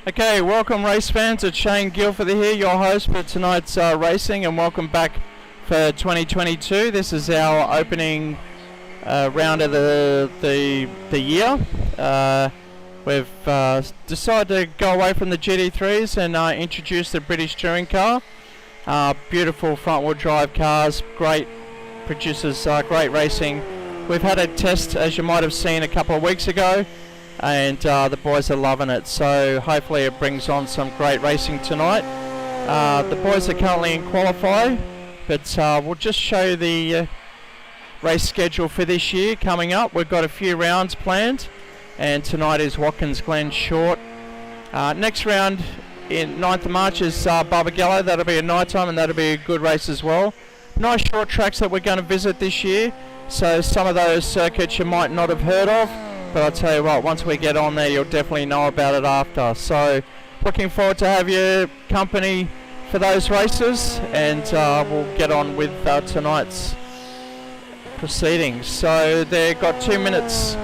Okay, welcome race fans. It's Shane Guilford here, your host for tonight's racing, and welcome back for 2022. This is our opening round of the year. We've decided to go away from the GT3s and introduce the British touring car. Beautiful front-wheel drive cars, great, produces great racing. We've had a test, as you might have seen, a couple of weeks ago, and the boys are loving it, so hopefully it brings on some great racing tonight. The boys are currently in qualify, but we'll just show the race schedule for this year coming up. We've got a few rounds planned, and tonight is Watkins Glen short. Next round in 9th of March is Barbagallo. That'll be a night time, and that'll be a good race as well. Nice short tracks that we're going to visit this year, so some of those circuits you might not have heard of, but I'll tell you what, once we get on there, you'll definitely know about it after. So, looking forward to have your company for those races, and we'll get on with tonight's proceedings. So, they've got 2 minutes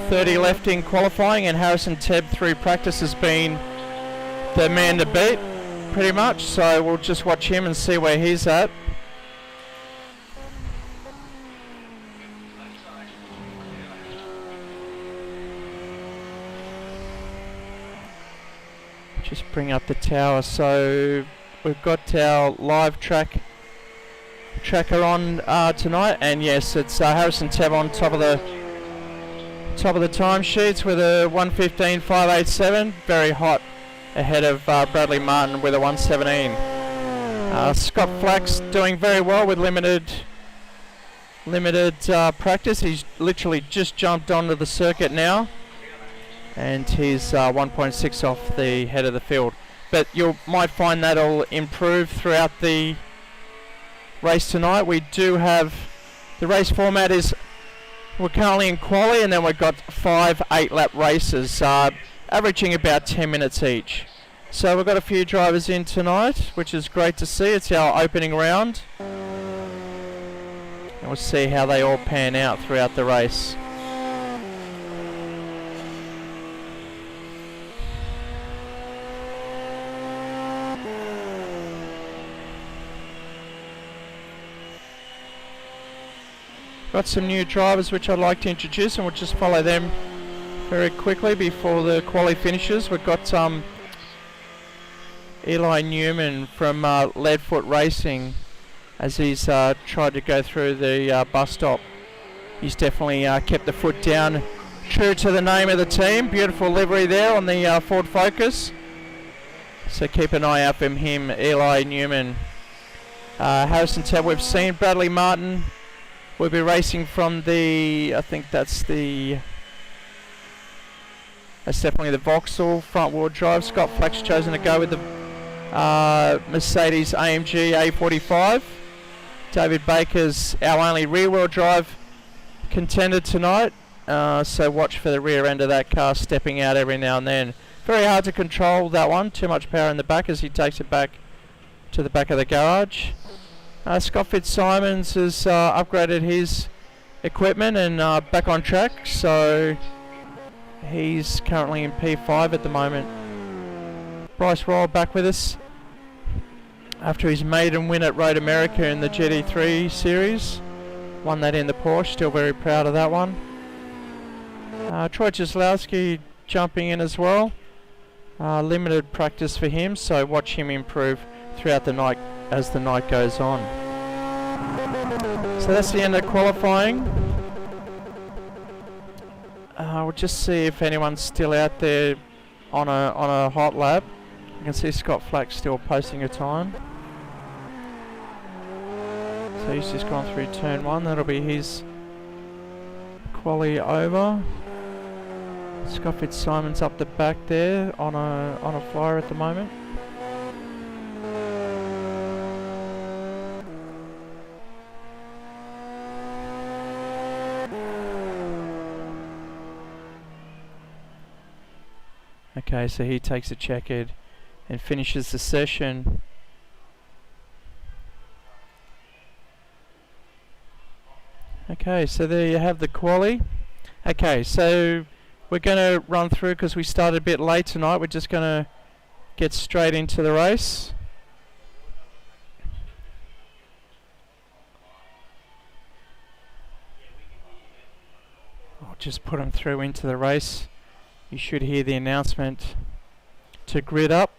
30 left in qualifying, and Harrison Tebb through practice has been the man to beat, pretty much. So, we'll just watch him and see where he's at. Just bring up the tower. So we've got our live tracker on tonight, and yes, it's Harrison Tebb on top of the timesheets with a 1:15.587, very hot, ahead of Bradley Martin with a 1:17. Scott Flack's doing very well with limited practice. He's literally just jumped onto the circuit now, and he's 1.6 off the head of the field. But you might find that'll improve throughout the race tonight. We do have, the race format is, we're currently in quali, and then we've got 5 8-lap races, averaging about 10 minutes each. So we've got a few drivers in tonight, which is great to see. It's our opening round, and we'll see how they all pan out throughout the race. Got some new drivers which I'd like to introduce, and we'll just follow them very quickly before the quali finishes. We've got Eli Newman from Leadfoot Racing, as he's tried to go through the bus stop. He's definitely kept the foot down, true to the name of the team. Beautiful livery there on the Ford Focus, so keep an eye out for him, Eli Newman. Harrison Tebb we've seen. Bradley Martin will be racing from the, I think that's definitely the Vauxhall front wheel drive. Scott Flack's chosen to go with the Mercedes AMG A45. David Baker's our only rear wheel drive contender tonight, so watch for the rear end of that car stepping out every now and then. Very hard to control that one, too much power in the back as he takes it back to the back of the garage. Scott Fitzsimons has upgraded his equipment and back on track, so he's currently in P5 at the moment. Bryce Roll back with us after his maiden win at Road America in the GT3 series. Won that in the Porsche, still very proud of that one. Troy Jaslowski jumping in as well. Limited practice for him, so watch him improve throughout the night as the night goes on. So that's the end of qualifying. We'll just see if anyone's still out there on a hot lap. You can see Scott Flack still posting a time. So he's just gone through turn 1. That'll be his quali over. Scott Fitzsimons up the back there on a flyer at the moment. Okay, so he takes a checkered and finishes the session. Okay, so there you have the quali. Okay, so we're going to run through because we started a bit late tonight. We're just going to get straight into the race. I'll just put them through into the race. You should hear the announcement to grid up.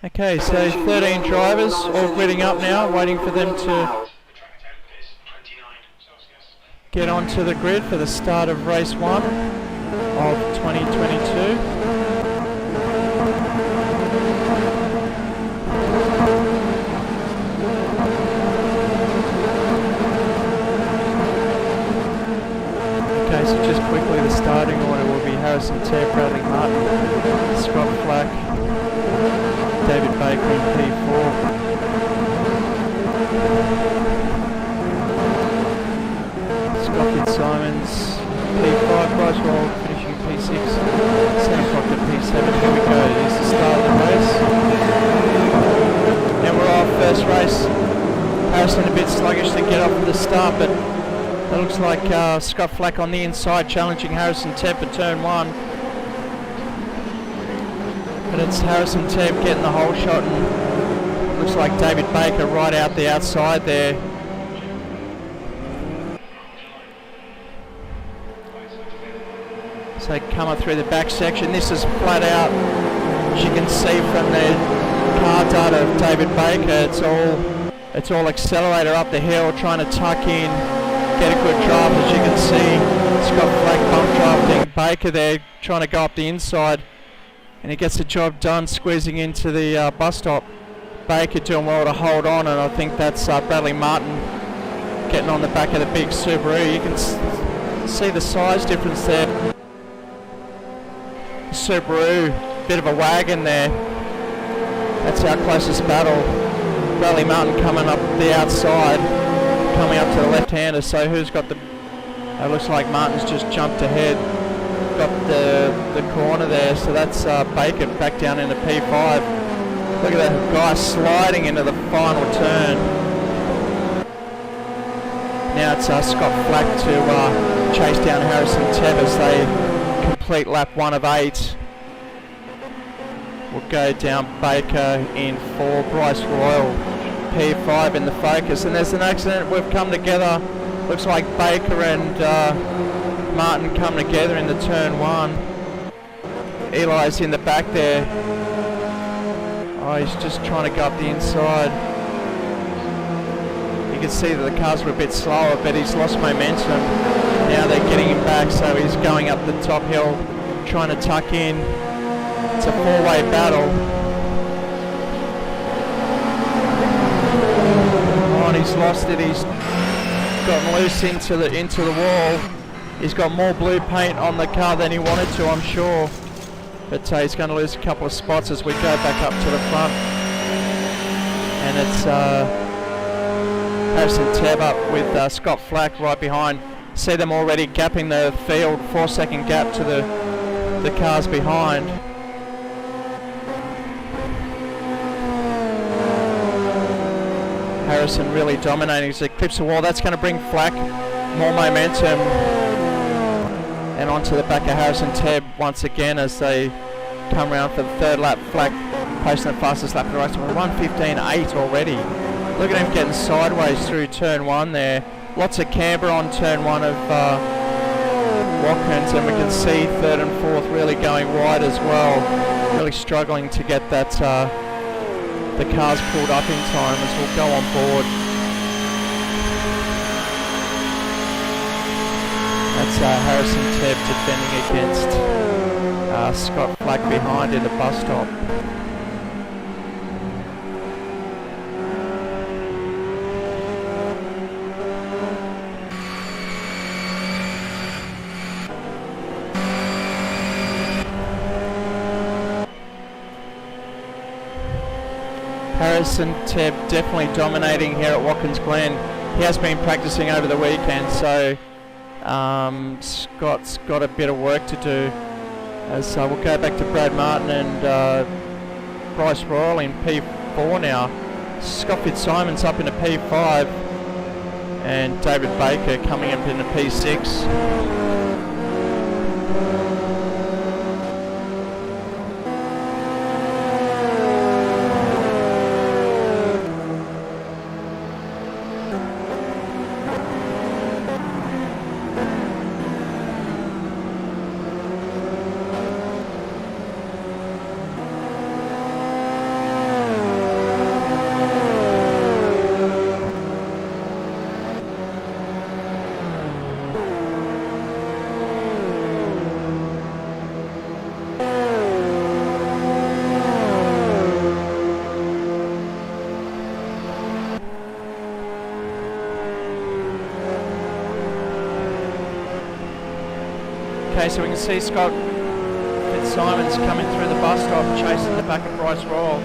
Okay, so 13 drivers all gridding up now, waiting for them to get onto the grid for the start of race 1 of 2022. Okay, so just quickly the starting order will be Racecentre, Bradley Martin, Scott Flack, David Baker in P4. Scott Fitzsimons, P5, Bryce Roll finishing P6, Sam Proctor P7. Here we go, here's the start of the race. And we're off, first race. Harrison a bit sluggish to get off at the start, but it looks like Scott Flack on the inside challenging Racecentre for turn 1. But it's Racecentre getting the whole shot, and looks like David Baker right out the outside there. So coming through the back section, this is flat out, as you can see from the car data of David Baker, it's all accelerator up the hill, trying to tuck in, get a good drive. As you can see, Scott Flack bump drafting Baker there, trying to go up the inside. And he gets the job done, squeezing into the bus stop. Baker doing well to hold on, and I think that's Bradley Martin getting on the back of the big Subaru. You can see the size difference there. Subaru, bit of a wagon there. That's our closest battle. Bradley Martin coming up the outside, coming up to the left-hander. So who's got the... It looks like Martin's just jumped ahead. Got the corner there, so that's Baker back down into P5. Look at that guy sliding into the final turn. Now it's Scott Flack to chase down Racecentre as they complete lap 1 of 8. We'll go down Baker in 4, Bryce Royal P5 in the focus, and there's an accident. We've come together. Looks like Baker and Martin come together in the turn 1. Eli's in the back there. Oh, he's just trying to go up the inside. You can see that the cars were a bit slower, but he's lost momentum. Now they're getting him back, so he's going up the top hill, trying to tuck in. It's a 4-way battle. Oh, and he's lost it. He's gotten loose into the wall. He's got more blue paint on the car than he wanted to, I'm sure. But he's going to lose a couple of spots as we go back up to the front. And it's Racecentre up with Scott Flack right behind. See them already gapping the field, 4-second gap to the cars behind. Harrison really dominating as he clips the wall. That's going to bring Flack more momentum. And onto the back of Racecentre once again as they come around for the 3rd lap. Flack posting the fastest lap of the race. 1:15.8 already. Look at him getting sideways through turn 1 there. Lots of camber on turn 1 of Watkins, and we can see 3rd and 4th really going wide as well. Really struggling to get that the cars pulled up in time as we'll go on board. That's Racecentre defending against Scott Flack behind in the bus stop. Racecentre definitely dominating here at Watkins Glen. He has been practicing over the weekend, so Scott's got a bit of work to do. As we'll go back to Brad Martin and Bryce Royal in P4 now. Scott Fitzsimons up into P5, And David Baker coming up in the P6. Okay, so we can see Scott Fitzsimon's coming through the bus stop, chasing the back of Bryce Royal.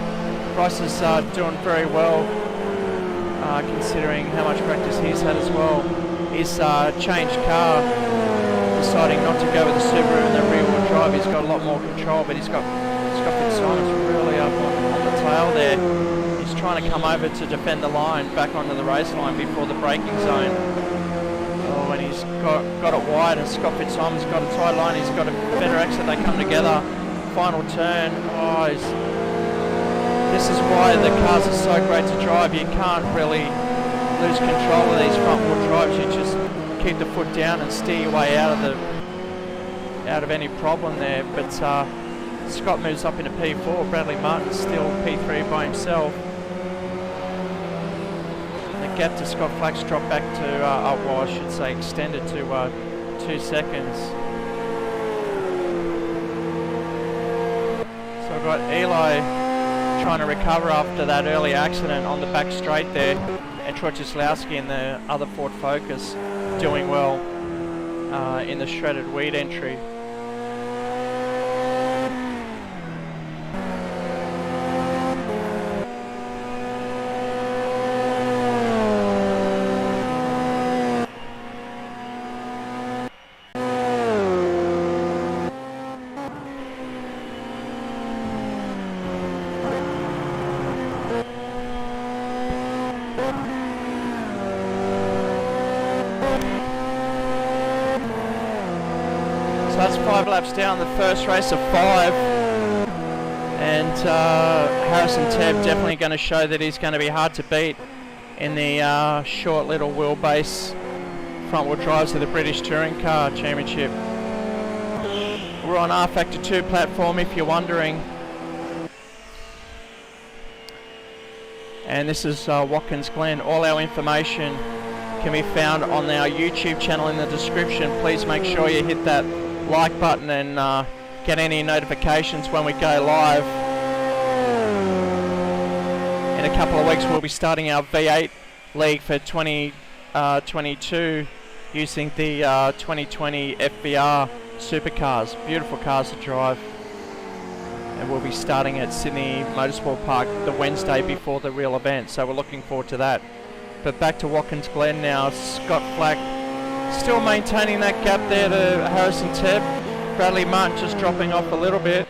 Bryce is doing very well, considering how much practice he's had as well. He's changed car, deciding not to go with the Subaru in the rear-wheel drive. He's got a lot more control, but he's got Scott Fitzsimon's really up on the tail there. He's trying to come over to defend the line, back onto the race line before the braking zone. Oh, and he's got it wide, and Scott Fitzsimon's got a tight line. He's got a better exit. They come together. Final turn. Oh, this is why the cars are so great to drive. You can't really lose control of these front wheel drives. You just keep the foot down and steer your way out of any problem there. But Scott moves up into P4. Bradley Martin's still P3 by himself. Gap to Scott Flack's dropped back to, well, I should say extended to 2 seconds. So we've got Eli trying to recover after that early accident on the back straight there, and Troy Cieslawski in the other Ford Focus doing well in the shredded weed entry. That's 5 laps down, the first race of 5, and Harrison Tebb definitely going to show that he's going to be hard to beat in the short little wheelbase front wheel drives of the British Touring Car Championship. We're on R Factor 2 platform if you're wondering, and this is Watkins Glen. All our information can be found on our YouTube channel in the description. Please make sure you hit that like button and get any notifications when we go live. In a couple of weeks we'll be starting our V8 league for 2022 using the 2020 FVR supercars. Beautiful cars to drive, and we'll be starting at Sydney Motorsport Park the Wednesday before the real event, so we're looking forward to that. But back to Watkins Glen now. Scott Flack still maintaining that gap there to Harrison Tebb. Bradley Martin just dropping off a little bit.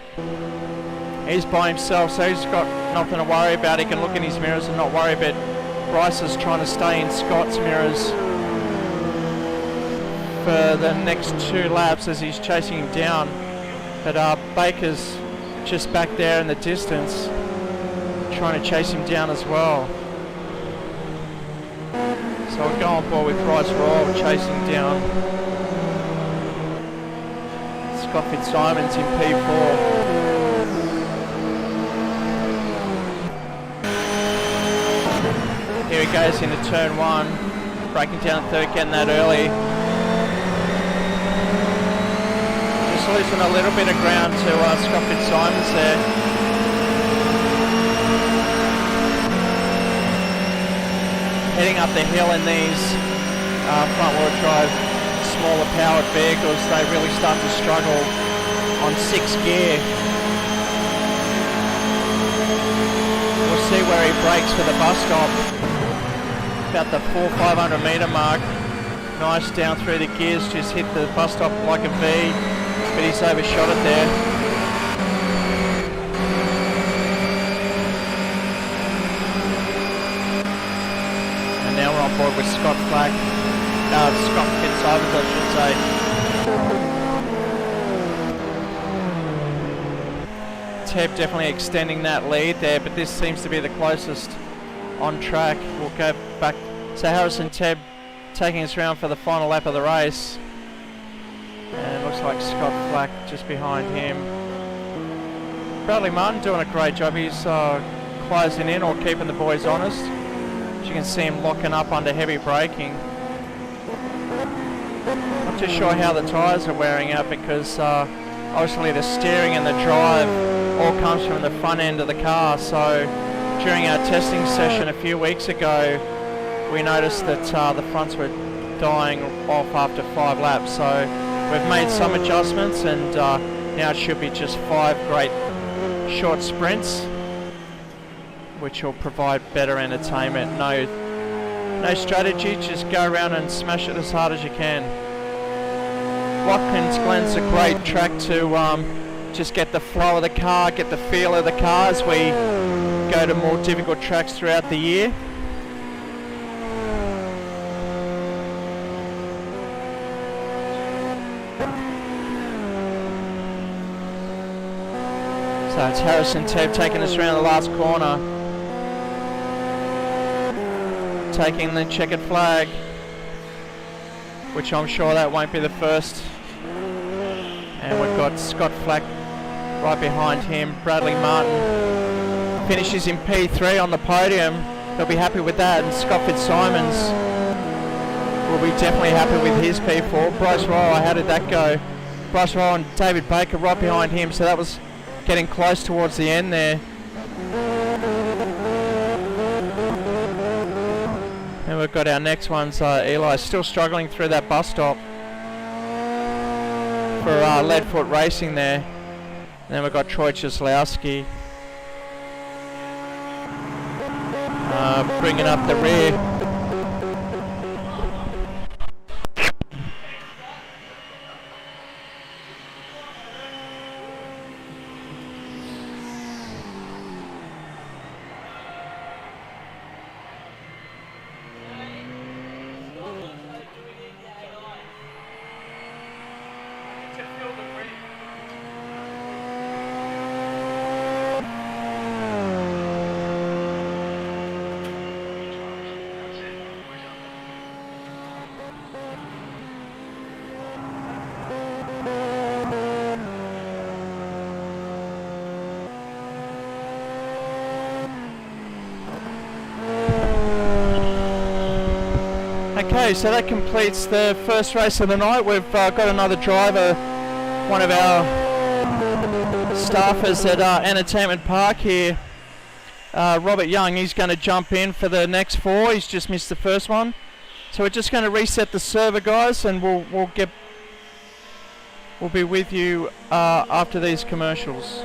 He's by himself, so he's got nothing to worry about. He can look in his mirrors and not worry, but Bryce is trying to stay in Scott's mirrors for the next 2 laps as he's chasing him down. But Baker's just back there in the distance, trying to chase him down as well. So we'll go on board with Bryce Royal chasing down Scott Fitzsimon's in P4. Here he goes into turn 1, braking down third, getting that early. Just losing a little bit of ground to Scott Fitzsimon's there. Heading up the hill in these front wheel drive smaller powered vehicles, they really start to struggle on 6th gear. We'll see where he brakes for the bus stop. About the 400-500 metre mark. Nice down through the gears, just hit the bus stop like a V, but he's overshot it there. on board with Scott Fitzsimons, I should say. Teb definitely extending that lead there, but this seems to be the closest on track. We'll go back. So Harrison Teb taking us around for the final lap of the race. And it looks like Scott Flack just behind him. Bradley Martin doing a great job. He's closing in or keeping the boys honest. As you can see him locking up under heavy braking. Not too sure how the tyres are wearing out because obviously the steering and the drive all comes from the front end of the car. So during our testing session a few weeks ago, we noticed that the fronts were dying off after 5 laps. So we've made some adjustments, and now it should be just 5 great short sprints, which will provide better entertainment. No strategy, just go around and smash it as hard as you can. Watkins Glen's a great track to just get the flow of the car, get the feel of the car as we go to more difficult tracks throughout the year. So it's Harrison Teb taking us around the last corner. Taking the checkered flag, which I'm sure that won't be the first. And we've got Scott Flack right behind him. Bradley Martin finishes in P3 on the podium. He'll be happy with that. And Scott Fitzsimons will be definitely happy with his P4. Bryce Royal, how did that go? Bryce Royal and David Baker right behind him. So that was getting close towards the end there. And we've got our next ones. Eli still struggling through that bus stop for Leadfoot Racing there. And then we've got Troy Cieslowski bringing up the rear. Okay, so that completes the first race of the night. We've got another driver, one of our staffers at Entertainment Park here, Robert Young. He's going to jump in for the next 4. He's just missed the first one. So we're just going to reset the server, guys, and we'll be with you after these commercials.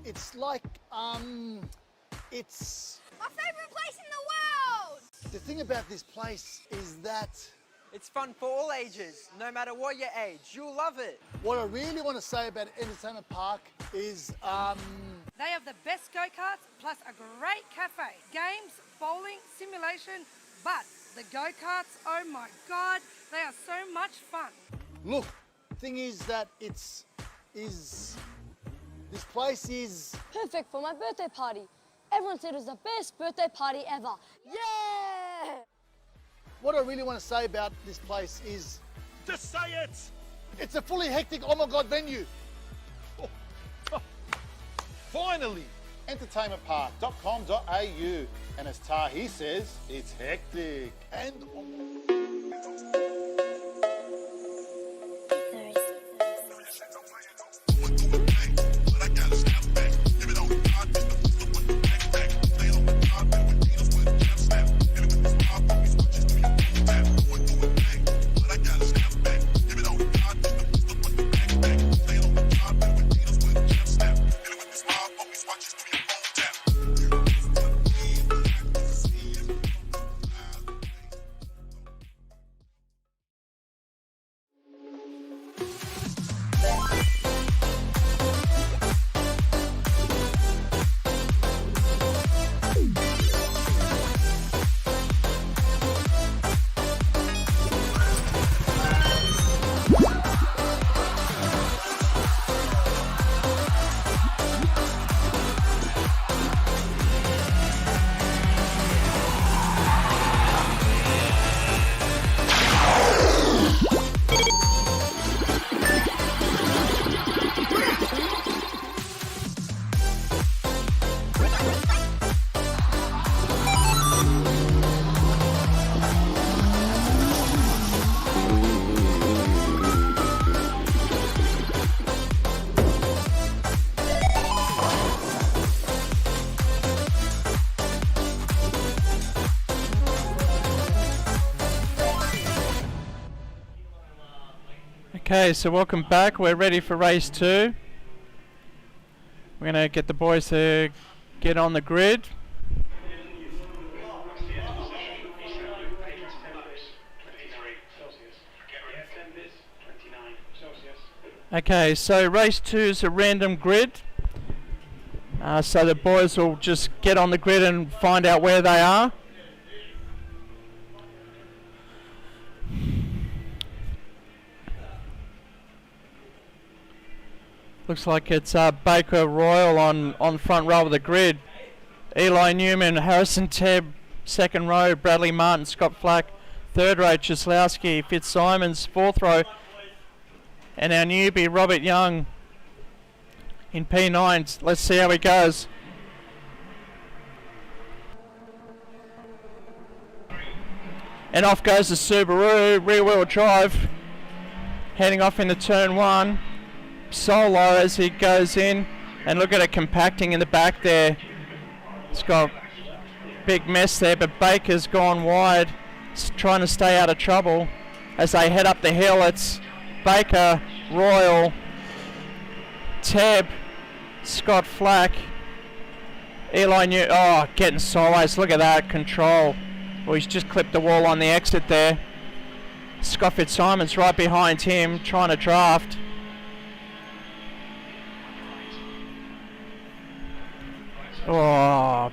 It's like, it's my favourite place in the world! The thing about this place is that it's fun for all ages, no matter what your age. You'll love it. What I really want to say about Entertainment Park is, they have the best go-karts plus a great cafe. Games, bowling, simulation, but the go-karts, oh my God, they are so much fun. Look, the thing is that this place is perfect for my birthday party. Everyone said it was the best birthday party ever. Yeah! What I really want to say about this place is... Just say it! It's a fully hectic, oh my God, venue. Finally! Entertainmentpark.com.au. And as Tahi says, it's hectic. And... Okay, so welcome back. We're ready for race 2. We're going to get the boys to get on the grid. Okay, so race 2 is a random grid. So the boys will just get on the grid and find out where they are. Looks like it's Baker Royal on front row of the grid. Eli Newman, Harrison Tebb, second row. Bradley Martin, Scott Flack, third row. Cieslawski, Fitzsimons, fourth row. And our newbie, Robert Young, in P9. Let's see how he goes. And off goes the Subaru, rear wheel drive. Heading off into turn 1. Solo as he goes in, and look at it compacting in the back there. It's got a big mess there, but Baker's gone wide, trying to stay out of trouble. As they head up the hill, it's Baker, Royal, Tebb, Scott Flack, Eli New. Oh, getting sideways. Look at that control. Well, he's just clipped the wall on the exit there. Scott Fitzsimons right behind him, trying to draft. Oh,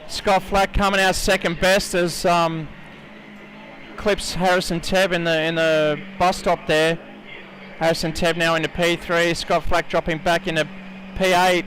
Scott Flack coming out second best as clips Harrison Tebb in the bus stop there. Harrison Tebb now into P3. Scott Flack dropping back into P8.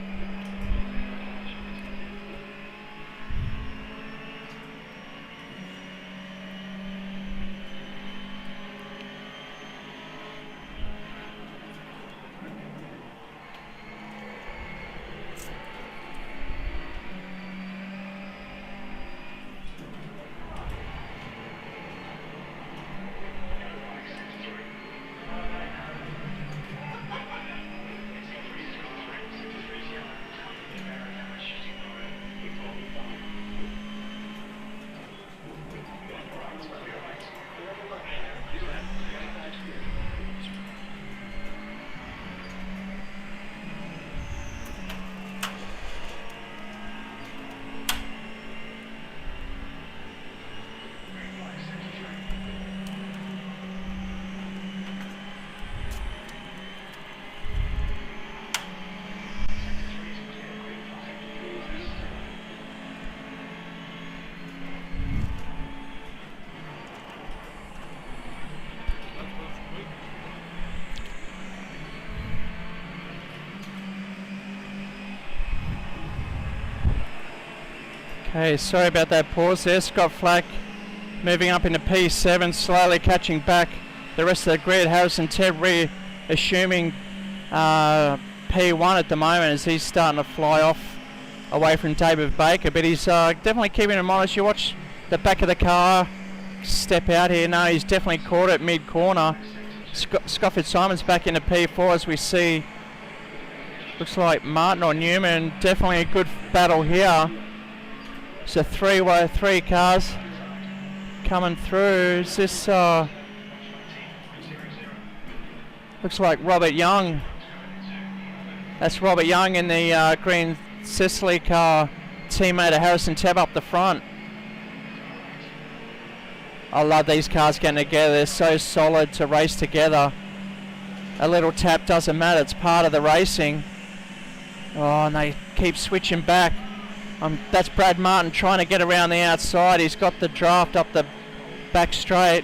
Okay, sorry about that pause there. Scott Flack moving up into P7, slowly catching back the rest of the grid. Harrison Tebb reassuming P1 at the moment as he's starting to fly off away from David Baker, but he's definitely keeping him honest. You watch the back of the car step out here. No, he's definitely caught it mid-corner. Scott Fitzsimons back into P4 as we see. Looks like Martin or Newman. Definitely a good battle here. It's a three cars coming through. Is this looks like Robert Young. That's Robert Young in the green Sicily car, teammate of Harrison Tebb up the front. I love these cars getting together. They're so solid to race together. A little tap doesn't matter. It's part of the racing. Oh, and they keep switching back. That's Brad Martin trying to get around the outside. He's got the draft up the back straight.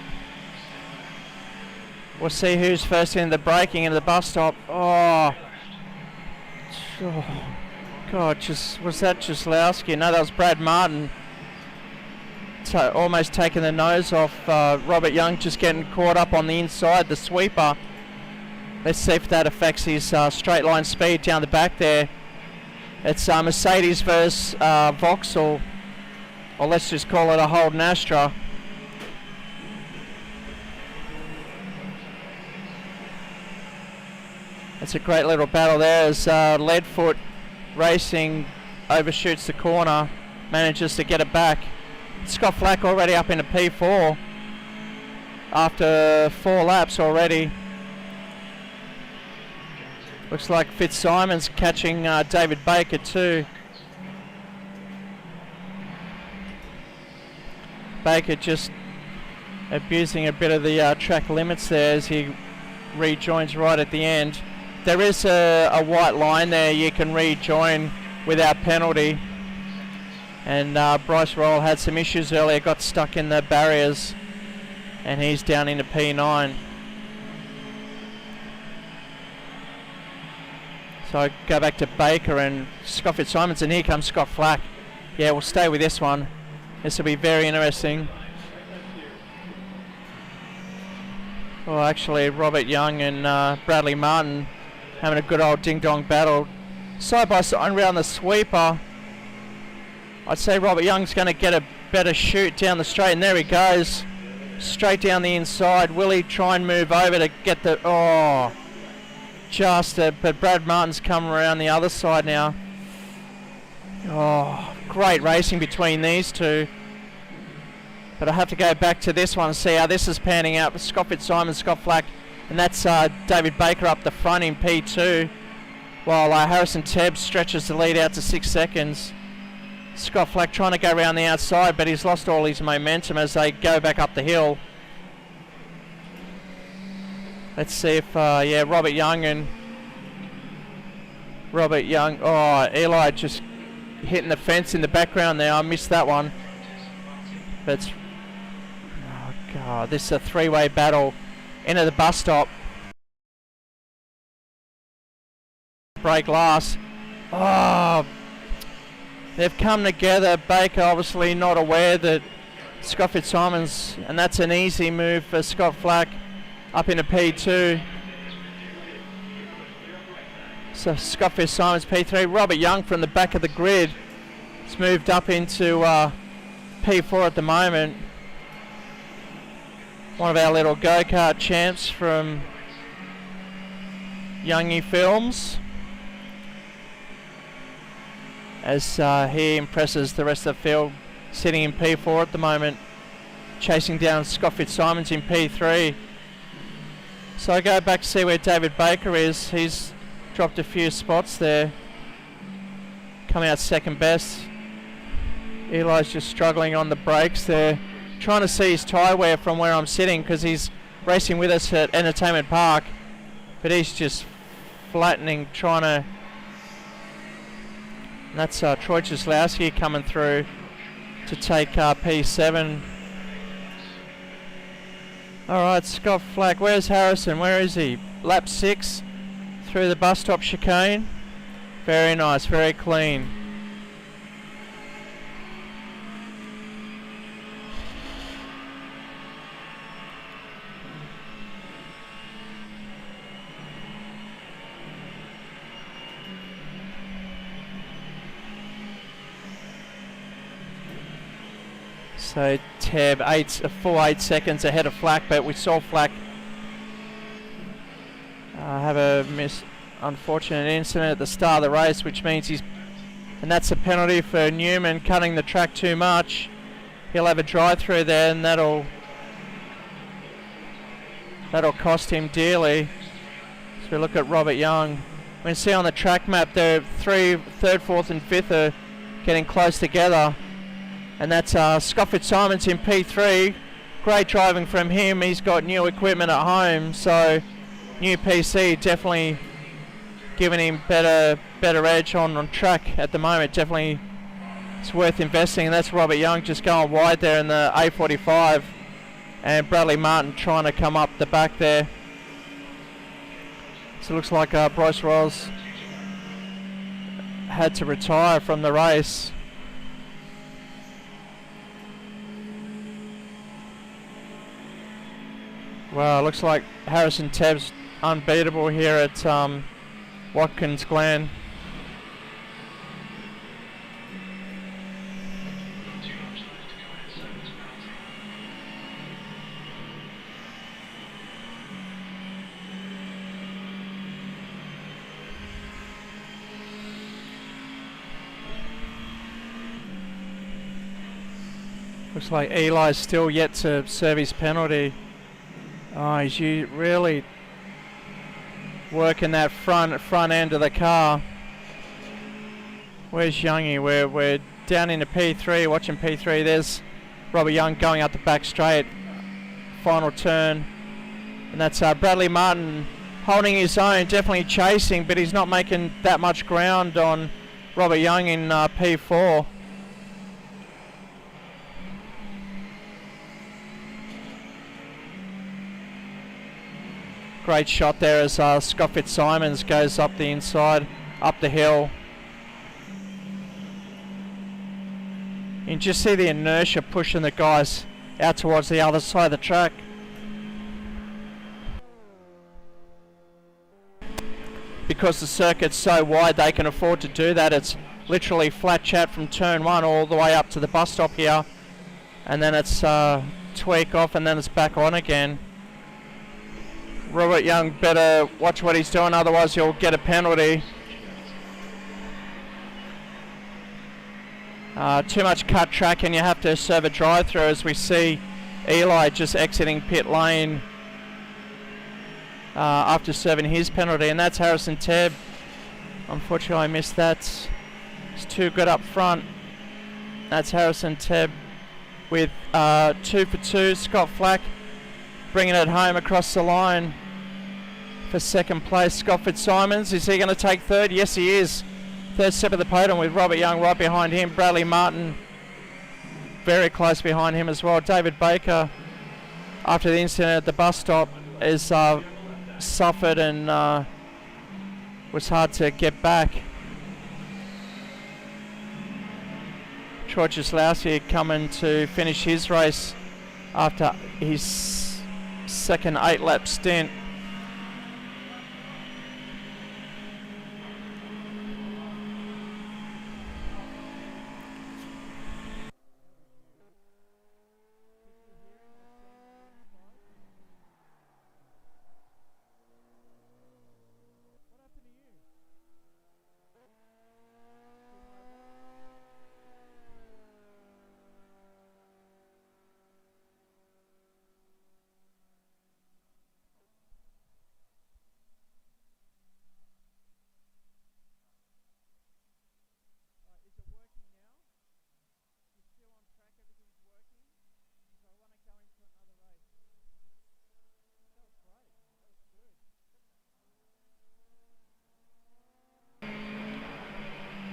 We'll see who's first in the braking into the bus stop. Oh God, was that Cieslawski? No, that was Brad Martin. Almost taking the nose off Robert Young, just getting caught up on the inside, the sweeper. Let's see if that affects his straight line speed down the back there. It's Mercedes versus Vauxhall, or let's just call it a Holden Astra. It's a great little battle there as Leadfoot Racing overshoots the corner, manages to get it back. Scott Flack already up into P4. after 4 laps already. Looks like Fitzsimon's catching David Baker too. Baker just abusing a bit of the track limits there as he rejoins right at the end. There is a white line there you can rejoin without penalty. And Bryce Royal had some issues earlier, got stuck in the barriers, and he's down into P9. So I go back to Baker and Scott Fitzsimons, and here comes Scott Flack. Yeah, we'll stay with this one. This will be very interesting. Well, actually, Robert Young and Bradley Martin having a good old ding-dong battle. Side by side around the sweeper. I'd say Robert Young's going to get a better shoot down the straight, and there he goes. Straight down the inside. Will he try and move over to get the... Oh, but Brad Martin's come around the other side now. Oh, great racing between these two. But I have to go back to this one and see how this is panning out. Scott Fitzsimons, Scott Flack, and that's David Baker up the front in P2, while Harrison Tebb stretches the lead out to 6 seconds. Scott Flack trying to go around the outside, but he's lost all his momentum as they go back up the hill. Let's see if, yeah, Robert Young. Oh, Eli just hitting the fence in the background there. I missed that one. But, oh God, this is a 3-way battle. Into the bus stop. Break last. Oh, they've come together. Baker obviously not aware that Scott Fitzsimons, and that's an easy move for Scott Flack up into P2. So Scott Fitzsimons P3. Robert Young from the back of the grid has moved up into P4 at the moment. One of our little go-kart champs from Youngie Films, as he impresses the rest of the field, sitting in P4 at the moment, chasing down Scott Fitzsimons in P3. So I go back to see where David Baker is. He's dropped a few spots there, coming out second best. Eli's just struggling on the brakes there, trying to see his tyre wear from where I'm sitting, because he's racing with us at Entertainment Park, but he's just flattening, trying to... And that's Troy Cieslawski coming through to take P7. Alright, Scott Flack. Where's Harrison? Where is he? Lap 6 through the bus stop chicane. Very nice, very clean. So Tebb, a full 8 seconds ahead of Flack, but we saw Flack have a unfortunate incident at the start of the race, which means and that's a penalty for Newman cutting the track too much. He'll have a drive-through there, and that'll cost him dearly. So we look at Robert Young. We can see on the track map there, third, fourth, and fifth are getting close together. And that's Scott Fitzsimons in P3. Great driving from him. He's got new equipment at home, so new PC definitely giving him better edge on track at the moment. Definitely it's worth investing. And that's Robert Young just going wide there in the A45, and Bradley Martin trying to come up the back there. So it looks like Bryce Royals had to retire from the race. Well, looks like Harrison Tebb's unbeatable here at Watkins Glen. Looks like Eli's still yet to serve his penalty. Oh, he's really working that front end of the car. Where's Youngie? We're down into P3, watching P3. There's Robert Young going up the back straight. Final turn. And that's Bradley Martin holding his own, definitely chasing, but he's not making that much ground on Robert Young in P4. Great shot there as Scott Fitzsimons goes up the inside, up the hill. You can just see the inertia pushing the guys out towards the other side of the track. Because the circuit's so wide, they can afford to do that. It's literally flat chat from turn 1 all the way up to the bus stop here, and then it's tweak off and then it's back on again. Robert Young better watch what he's doing, otherwise he'll get a penalty. Too much cut track and you have to serve a drive through, as we see Eli just exiting pit lane after serving his penalty, and that's Harrison Tebb. Unfortunately I missed that. It's too good up front. That's Harrison Tebb with 2 for 2. Scott Flack bringing it home across the line for second place. Scott Fitzsimons, is he going to take third? Yes he is. Third step of the podium with Robert Young right behind him. Bradley Martin very close behind him as well. David Baker, after the incident at the bus stop, is suffered and was hard to get back. Troy Jaslowski coming to finish his race after his second 8-lap stint.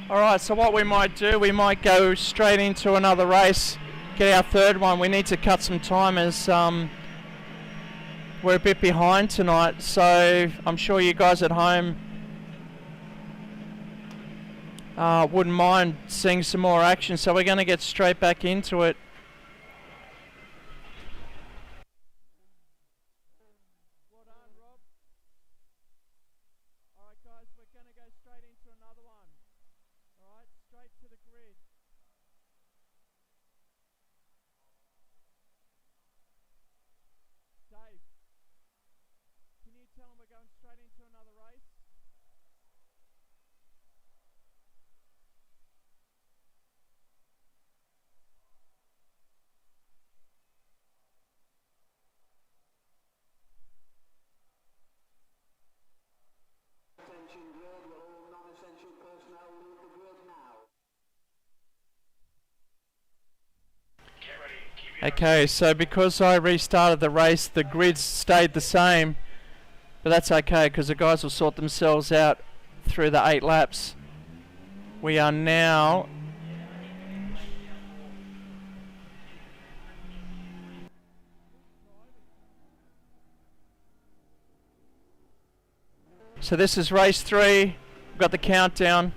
Alright, so what we might do, we might go straight into another race, get our third one. We need to cut some time as we're a bit behind tonight, so I'm sure you guys at home wouldn't mind seeing some more action, so we're going to get straight back into it. Okay, so because I restarted the race, the grids stayed the same, but that's okay because the guys will sort themselves out through the 8 laps. We are now so this is race 3. We've got the countdown.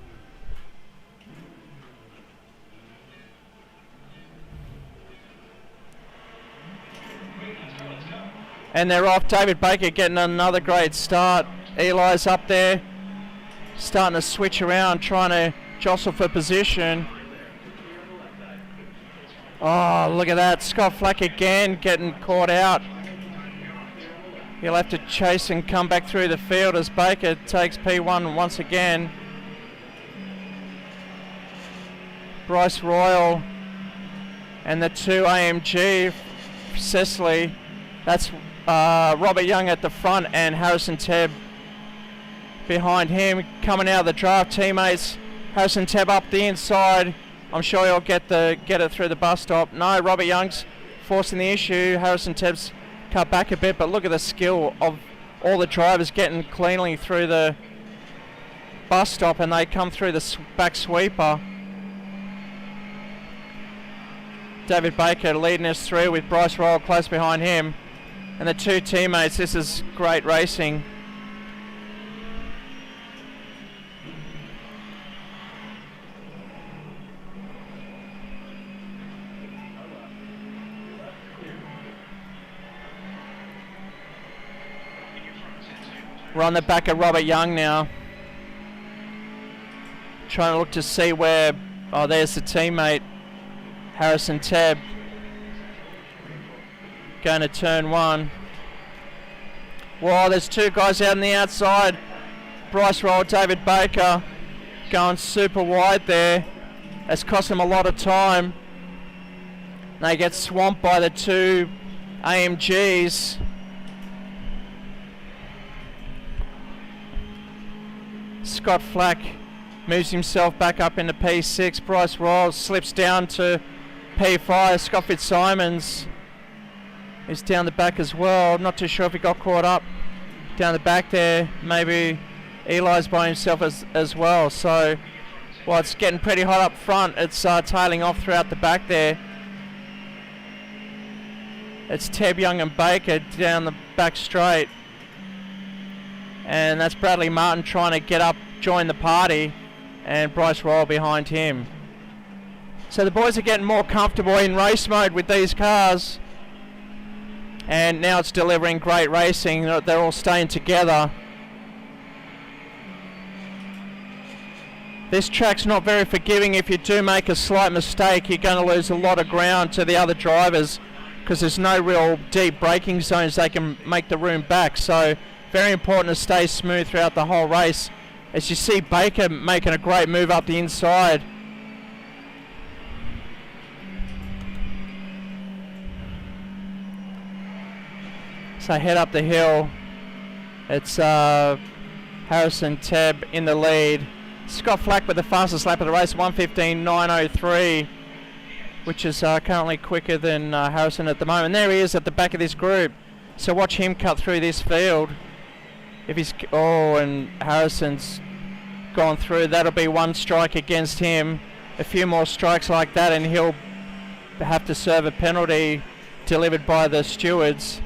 And they're off. David Baker getting another great start. Eli's up there, starting to switch around, trying to jostle for position. Oh, look at that. Scott Flack again getting caught out. He'll have to chase and come back through the field as Baker takes P1 once again. Bryce Royal and the 2 AMG, Cecily. That's Robert Young at the front and Harrison Tebb behind him. Coming out of the draft, teammates. Harrison Tebb up the inside. I'm sure he'll get it through the bus stop. No, Robert Young's forcing the issue. Harrison Tebb's cut back a bit, but look at the skill of all the drivers getting cleanly through the bus stop, and they come through the back sweeper. David Baker leading us through with Bryce Roll close behind him. And the two teammates, this is great racing. We're on the back of Robert Young now. Trying to look to see where, oh, there's the teammate, Harrison Tebb. Going to turn one. Wow, there's two guys out on the outside. Bryce Roll, David Baker going super wide there. That's cost them a lot of time. They get swamped by the two AMGs. Scott Flack moves himself back up into P6. Bryce Roll slips down to P5. Scott Fitzsimons is down the back as well. Not too sure if he got caught up down the back there. Maybe Eli's by himself as well. So, well, it's getting pretty hot up front. It's tailing off throughout the back there. It's Tebb, Young and Baker down the back straight. And that's Bradley Martin trying to get up, join the party, and Bryce Roll behind him. So the boys are getting more comfortable in race mode with these cars. And now it's delivering great racing. They're all staying together. This track's not very forgiving. If you do make a slight mistake, you're going to lose a lot of ground to the other drivers because there's no real deep braking zones they can make the room back. So very important to stay smooth throughout the whole race. As you see Baker making a great move up the inside. So head up the hill. It's Harrison Tebb in the lead. Scott Flack with the fastest lap of the race, 1:15.903, which is currently quicker than Harrison at the moment. There he is at the back of this group. So watch him cut through this field. If he's and Harrison's gone through, that'll be one strike against him. A few more strikes like that and he'll have to serve a penalty delivered by the stewards.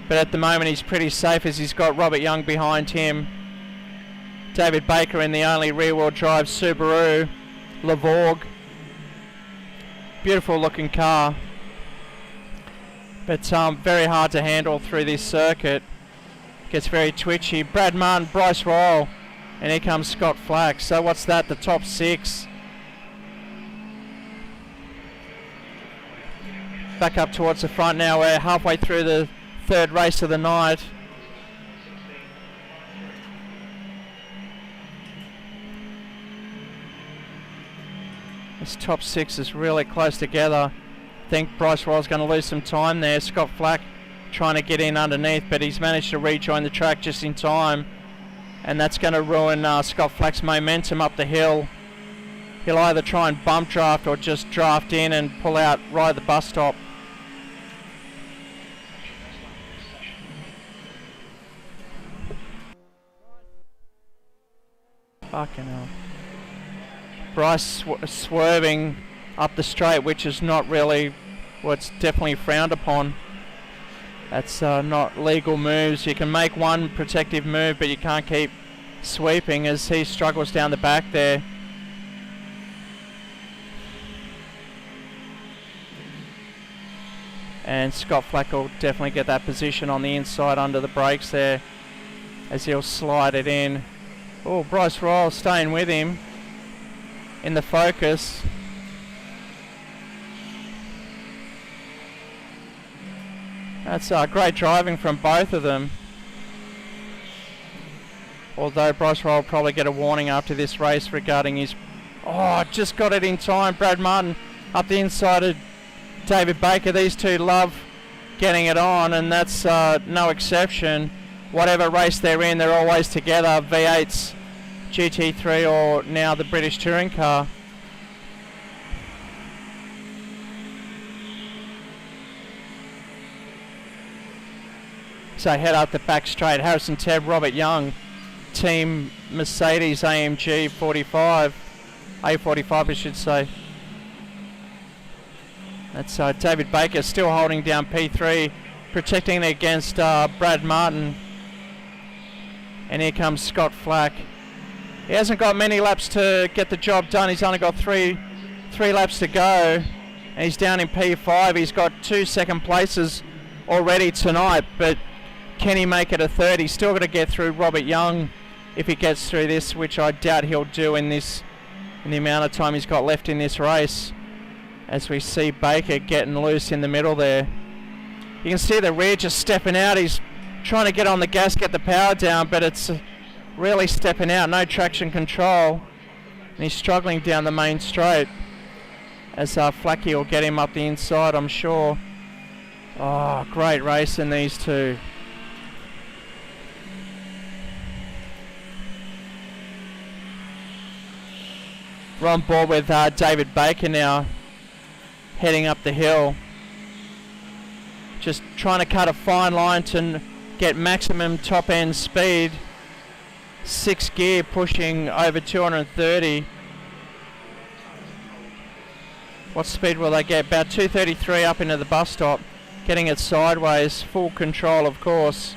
But at the moment he's pretty safe as he's got Robert Young behind him. David Baker in the only rear-wheel drive Subaru Levorg. Beautiful looking car. But very hard to handle through this circuit. Gets very twitchy. Brad Martin, Bryce Roll, and here comes Scott Flack. So what's that? The top six. Back up towards the front now. We're halfway through the third race of the night. This top six is really close together. I think Bryce Roll's going to lose some time there. Scott Flack trying to get in underneath, but he's managed to rejoin the track just in time, and that's going to ruin Scott Flack's momentum up the hill. He'll either try and bump draft or just draft in and pull out right at the bus stop. Fucking hell. Bryce swerving up the straight, which is not really, well, it's definitely frowned upon. That's not legal moves. You can make one protective move, but you can't keep sweeping as he struggles down the back there. And Scott Flack will definitely get that position on the inside under the brakes there as he'll slide it in. Oh, Bryce Roll staying with him in the focus. That's great driving from both of them. Although Bryce Roll will probably get a warning after this race regarding his... Oh, just got it in time. Brad Martin up the inside of David Baker. These two love getting it on, and that's no exception. Whatever race they're in, they're always together. V8's, GT3, or now the British touring car. So head up the back straight. Harrison Tebb, Robert Young, Team Mercedes AMG 45, A45 I should say. That's David Baker still holding down P3, protecting against Brad Martin. And here comes Scott Flack. He hasn't got many laps to get the job done. He's only got three laps to go, and he's down in P5. He's got 2 second places already tonight, but can he make it a third? He's still got to get through Robert Young if he gets through this, which I doubt he'll do in the amount of time he's got left in this race. As we see Baker getting loose in the middle there. You can see the rear just stepping out. He's trying to get on the gas, get the power down, but it's really stepping out. No traction control. And he's struggling down the main straight. As Flacky will get him up the inside, I'm sure. Oh, great race in these two. We're on board with David Baker now, heading up the hill. Just trying to cut a fine line to get maximum top end speed. 6th gear pushing over 230. What speed will they get? About 233 up into the bus stop. Getting it sideways, full control of course.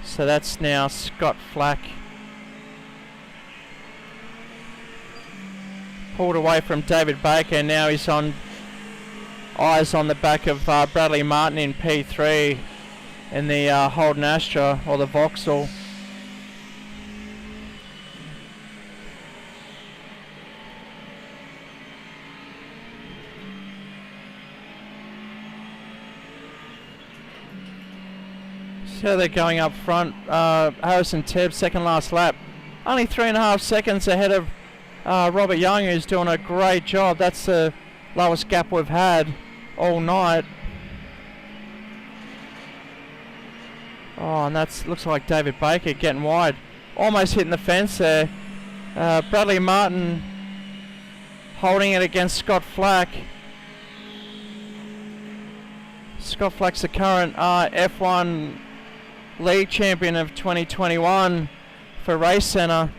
So that's now Scott Flack. Pulled away from David Baker, now he's on eyes on the back of Bradley Martin in P3 in the Holden Astra, or the Vauxhall. So they're going up front. Harrison Tebb, second last lap. Only 3.5 seconds ahead of Robert Young, who's doing a great job. That's the lowest gap we've had all night. Oh, and that looks like David Baker getting wide. Almost hitting the fence there. Bradley Martin holding it against Scott Flack. Scott Flack's the current F1 league champion of 2021 for Racecentre.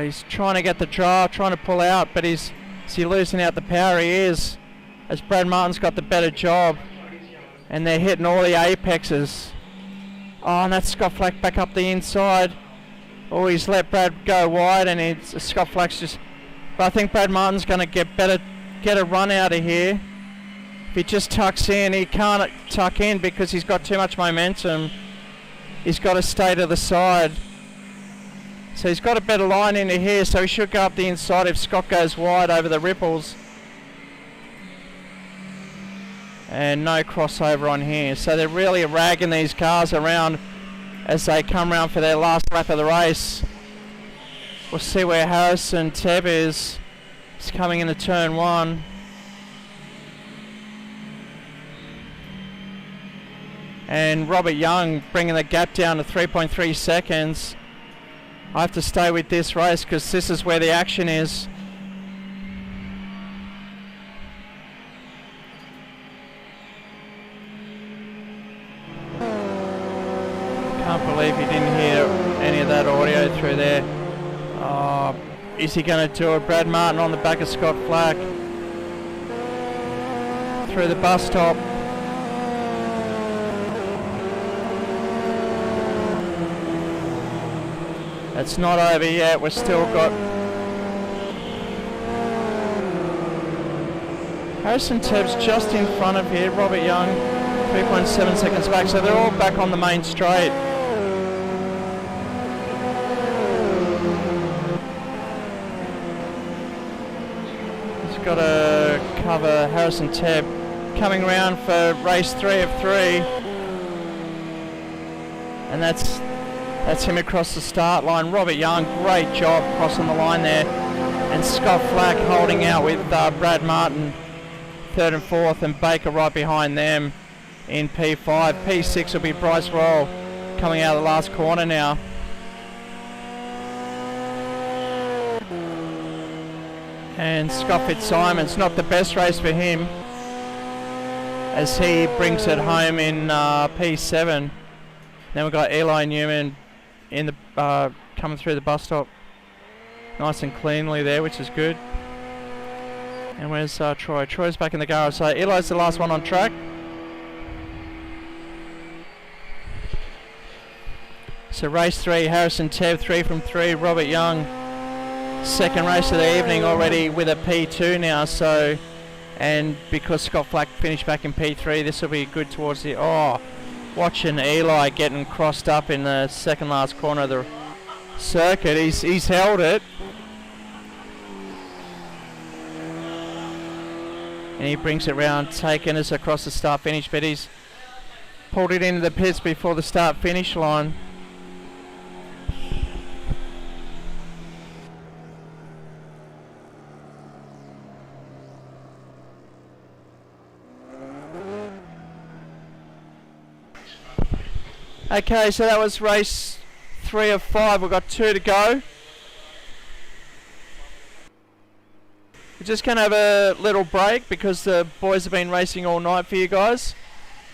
He's trying to get the draw, trying to pull out, but is he losing out the power? He is, as Brad Martin's got the better job, and they're hitting all the apexes. Oh, and that's Scott Flack back up the inside. Oh, he's let Brad go wide, and Scott Flack's just... But I think Brad Martin's going to get a run out of here. If he just tucks in, he can't tuck in because he's got too much momentum. He's got to stay to the side. So he's got a better line into here, so he should go up the inside if Scott goes wide over the ripples. And no crossover on here. So they're really ragging these cars around as they come around for their last lap of the race. We'll see where Harrison Tebb is. He's coming into turn 1. And Robert Young bringing the gap down to 3.3 seconds. I have to stay with this race because this is where the action is. Can't believe he didn't hear any of that audio through there. Oh, is he going to do it? Brad Martin on the back of Scott Flack. Through the bus stop. It's not over yet, we've still got... Harrison Tebb's just in front of here, Robert Young, 3.7 seconds back, so they're all back on the main straight. He's got to cover Harrison Tebb, coming round for race 3 of 3. And that's him across the start line. Robert Young, great job crossing the line there. And Scott Flack holding out with Brad Martin, 3rd and 4th, and Baker right behind them in P5. P6 will be Bryce Roll coming out of the last corner now. And Scott Fitzsimon's not the best race for him as he brings it home in P7. Then we've got Eli Newman in the coming through the bus stop nice and cleanly there, which is good. And where's Troy? Troy's back in the garage, so Eli's the last one on track. So race 3, Harrison Tev, 3 from 3, Robert Young, second race of the evening already with a P2 now, so, and because Scott Flack finished back in P3, this will be good towards the, watching Eli getting crossed up in the second last corner of the circuit. He's held it. And he brings it round, taking us across the start finish, but he's pulled it into the pits before the start finish line. Okay, so that was race 3 of 5. We've got 2 to go. We're just going to have a little break because the boys have been racing all night for you guys.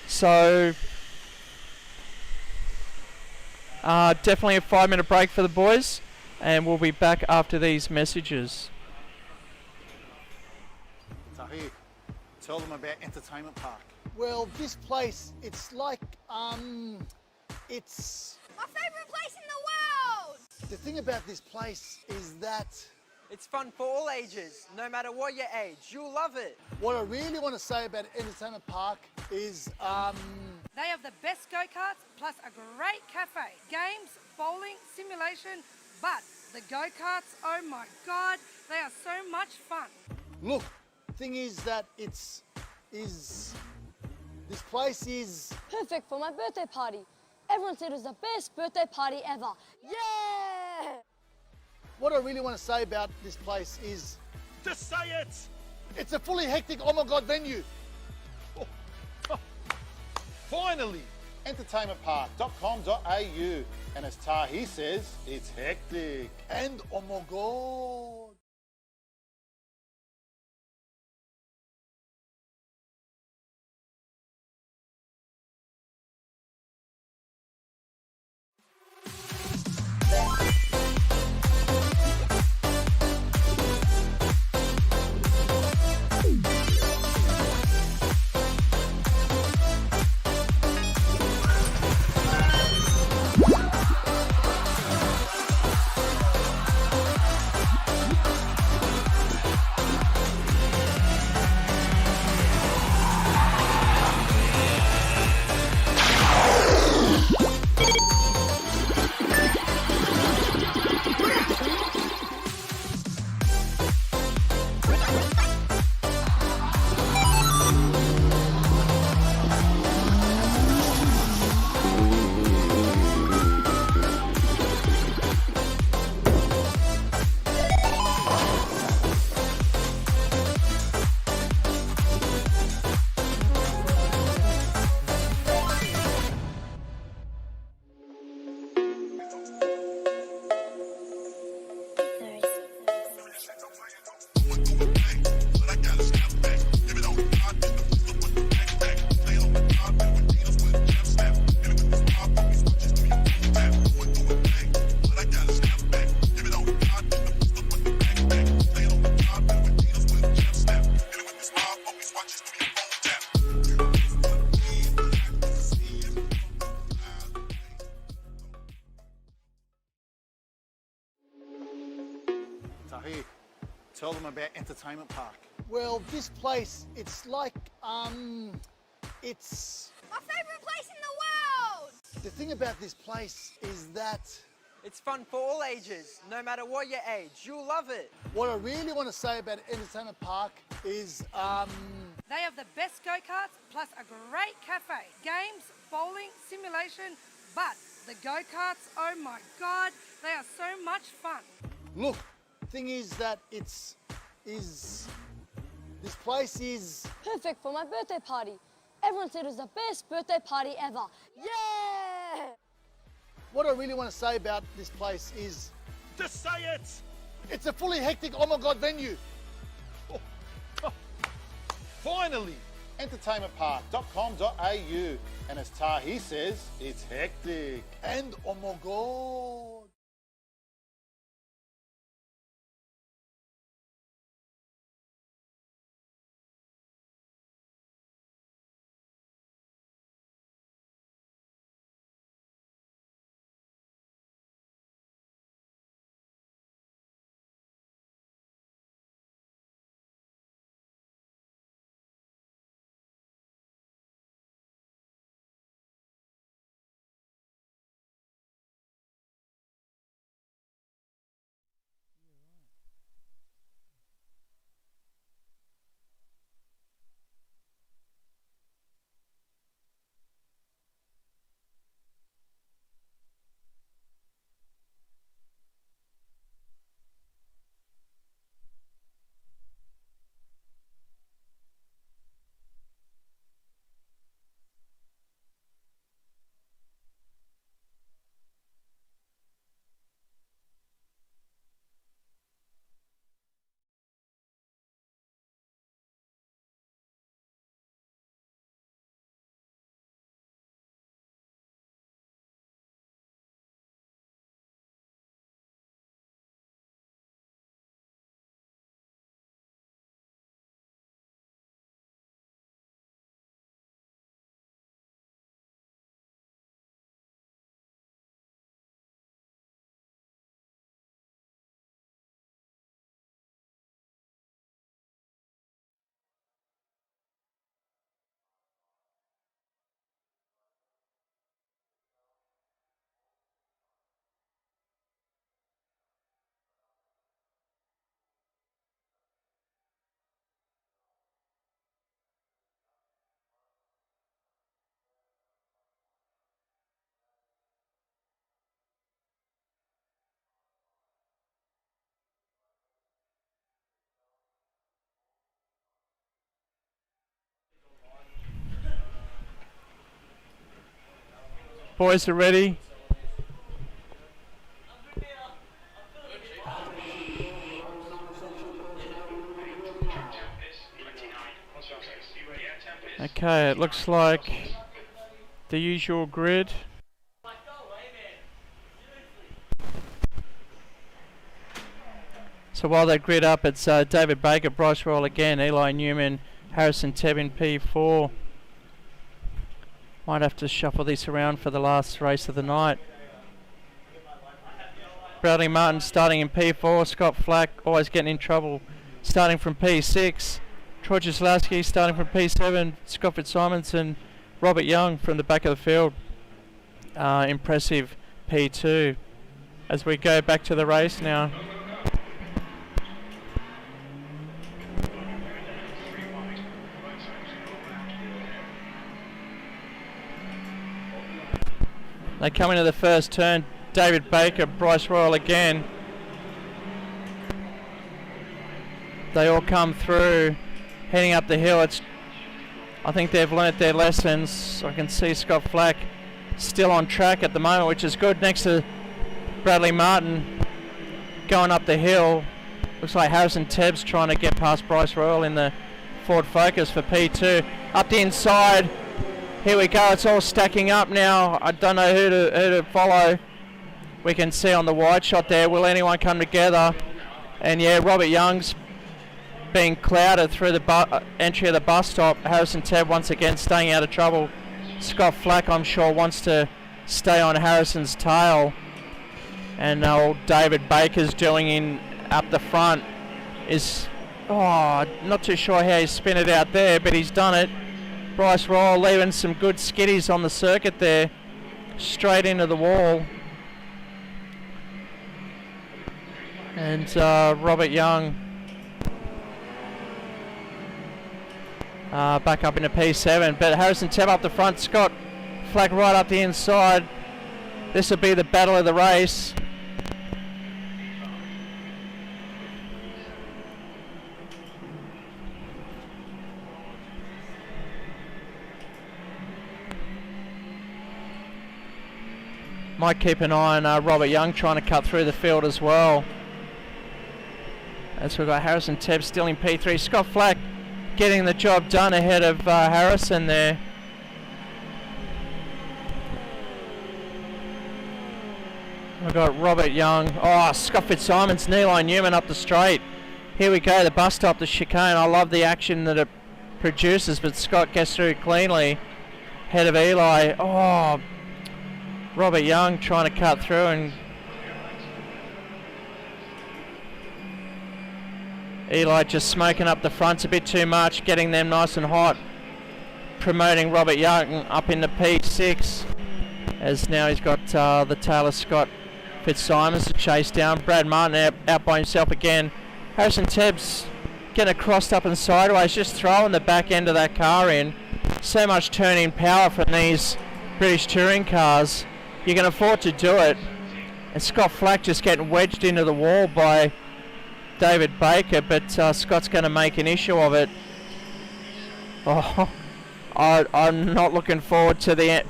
So definitely a 5-minute break for the boys, and we'll be back after these messages. Tahi, tell them about Entertainment Park. Well, this place, it's like, it's... My favourite place in the world! The thing about this place is that It's fun for all ages, no matter what your age. You'll love it. what I really want to say about Entertainment Park is, They have the best go-karts plus a great cafe. Games, bowling, simulation, but the go-karts, oh my God, they are so much fun. look, thing is that this place is, Perfect for my birthday party. Everyone said it was the best birthday party ever. Yeah! what I really want to say about this place is, Just say it! it's a fully hectic, oh my God, venue. Finally! Entertainmentpark.com.au. And as Tahi says, it's hectic. And oh my God. Tahi, tell them about Entertainment Park. Well, this place, it's like, it's... My favourite place in the world! The thing about this place is that It's fun for all ages, no matter what your age. You'll love it. what I really want to say about Entertainment Park is, They have the best go-karts plus a great cafe. Games, bowling, simulation, but the go-karts, oh my God, they are so much fun. look, thing is that this place is Perfect for my birthday party. Everyone said it was the best birthday party ever. Yeah! what I really want to say about this place is Just say it! it's a fully hectic oh my god venue. Finally! Entertainmentpark.com.au. And as Tahi says, it's hectic. And oh my god. Boys are ready. Okay, it looks like the usual grid. So while they grid up, it's David Baker, Bryce Royal again, Eli Newman, Harrison Tebb in P4. Might have to shuffle these around for the last race of the night. Bradley Martin starting in P4, Scott Flack always getting in trouble starting from P6. Troy Jaslowski starting from P7, Scott Fitzsimonson, Robert Young from the back of the field. Impressive P2. As we go back to the race now. They come into the first turn, David Baker, Bryce Royal again. They all come through, heading up the hill. I think they've learnt their lessons. I can see Scott Flack still on track at the moment, which is good. Next to Bradley Martin going up the hill. Looks like Harrison Tebb's trying to get past Bryce Royal in the Ford Focus for P2. Up the inside. Here we go, it's all stacking up now. I don't know who to follow. We can see on the wide shot there, will anyone come together? And yeah, Robert Young's being clouded through the entry of the bus stop. Harrison Tebb once again staying out of trouble. Scott Flack, I'm sure, wants to stay on Harrison's tail. And old David Baker's doing in up the front is, not too sure how he spin it out there, but he's done it. Bryce Royal leaving some good skiddies on the circuit there, straight into the wall. And Robert Young back up into P7, but Harrison Tebb up the front, Scott Flack right up the inside. This will be the battle of the race. Might keep an eye on Robert Young trying to cut through the field as well. As we've got Harrison Tebb still in P3. Scott Flack getting the job done ahead of Harrison there. We've got Robert Young. Oh, Scott Fitzsimons, Eli Newman up the straight. Here we go, the bus stop, the chicane. I love the action that it produces, but Scott gets through cleanly. Head of Eli. Oh, Robert Young trying to cut through, and Eli just smoking up the fronts a bit too much, getting them nice and hot. Promoting Robert Young up into P6, as now he's got the Taylor Scott Fitzsimons to chase down. Brad Martin out by himself again. Harrison Tebb's getting crossed up and sideways, just throwing the back end of that car in. So much turning power from these British touring cars. You can afford to do it. And Scott Flack just getting wedged into the wall by David Baker, but Scott's going to make an issue of it. Oh, I'm not looking forward to the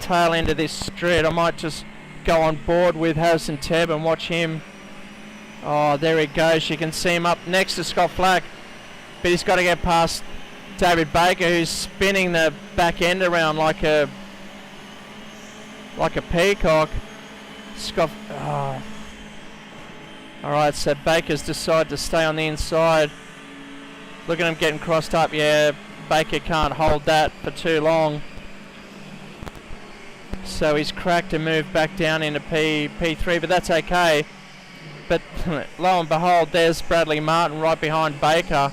tail end of this straight. I might just go on board with Harrison Tebb and watch him. Oh, there he goes. You can see him up next to Scott Flack, but he's got to get past David Baker, who's spinning the back end around like a peacock. Scott. Oh. All right, so Baker's decided to stay on the inside. Look at him getting crossed up. Yeah, Baker can't hold that for too long. So he's cracked and moved back down into P3, but that's okay. But lo and behold, there's Bradley Martin right behind Baker.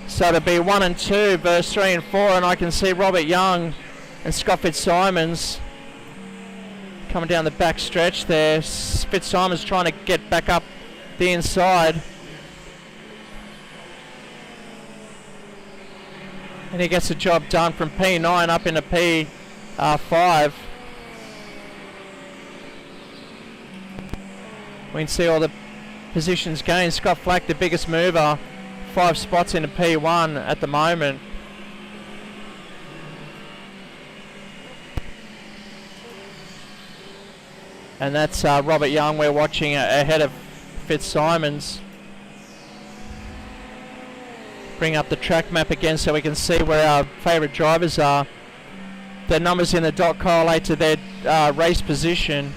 So it'll be 1 and 2 versus 3 and 4, and I can see Robert Young and Scott Fitzsimons coming down the back stretch there. Fitzsimons trying to get back up the inside. And he gets the job done from P9 up into P5. We can see all the positions gained. Scott Flack, the biggest mover, 5 spots into P1 at the moment. And that's Robert Young we're watching ahead of Fitzsimons. Bring up the track map again so we can see where our favourite drivers are. The numbers in the dot correlate to their race position.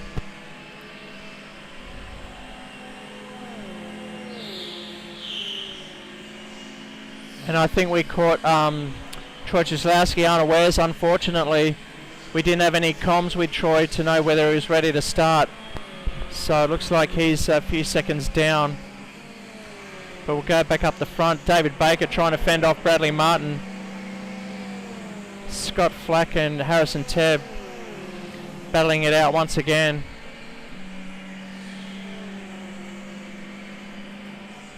And I think we caught Troy Czeslowski unawares, unfortunately. We didn't have any comms with Troy to know whether he was ready to start. So it looks like he's a few seconds down. But we'll go back up the front. David Baker trying to fend off Bradley Martin. Scott Flack and Harrison Tebb battling it out once again.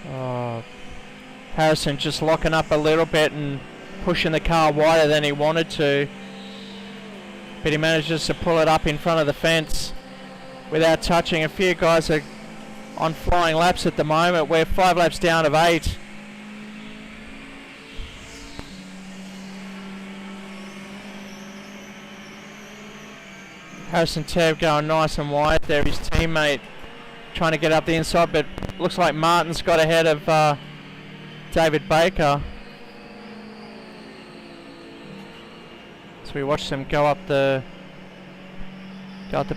Oh, Harrison just locking up a little bit and pushing the car wider than he wanted to. But he manages to pull it up in front of the fence without touching. A few guys are on flying laps at the moment. We're 5 laps down of 8. Harrison Tebb going nice and wide there. His teammate trying to get up the inside, but looks like Martin's got ahead of David Baker. So we watch them go up the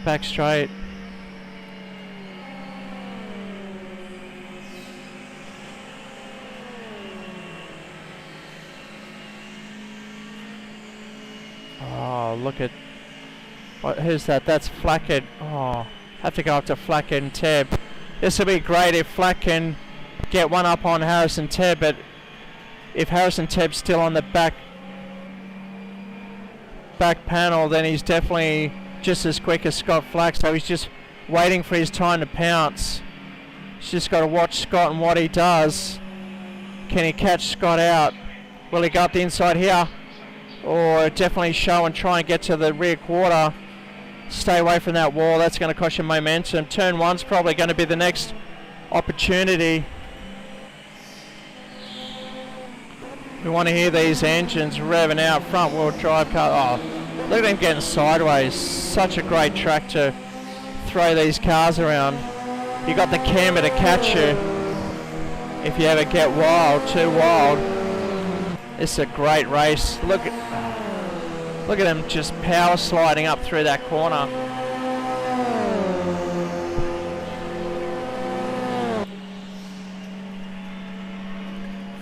back straight. Oh, look at who's that? That's Flackett. Oh, have to go up to Flackett and Tebb. This will be great if Flack can get one up on Harrison Tebb, but if Harrison Tebb's still on the back panel, then he's definitely just as quick as Scott Flack, so he's just waiting for his time to pounce. He's just got to watch Scott and what he does. Can he catch Scott out? Will he go up the inside here? Or definitely show and try and get to the rear quarter. Stay away from that wall. That's going to cost you momentum. Turn 1's probably going to be the next opportunity. We want to hear these engines revving out. Front wheel drive car. Oh, Look at him getting sideways. Such a great track to throw these cars around. You got the camber to catch you if you ever get wild, too wild. This is a great race. Look at him just power sliding up through that corner.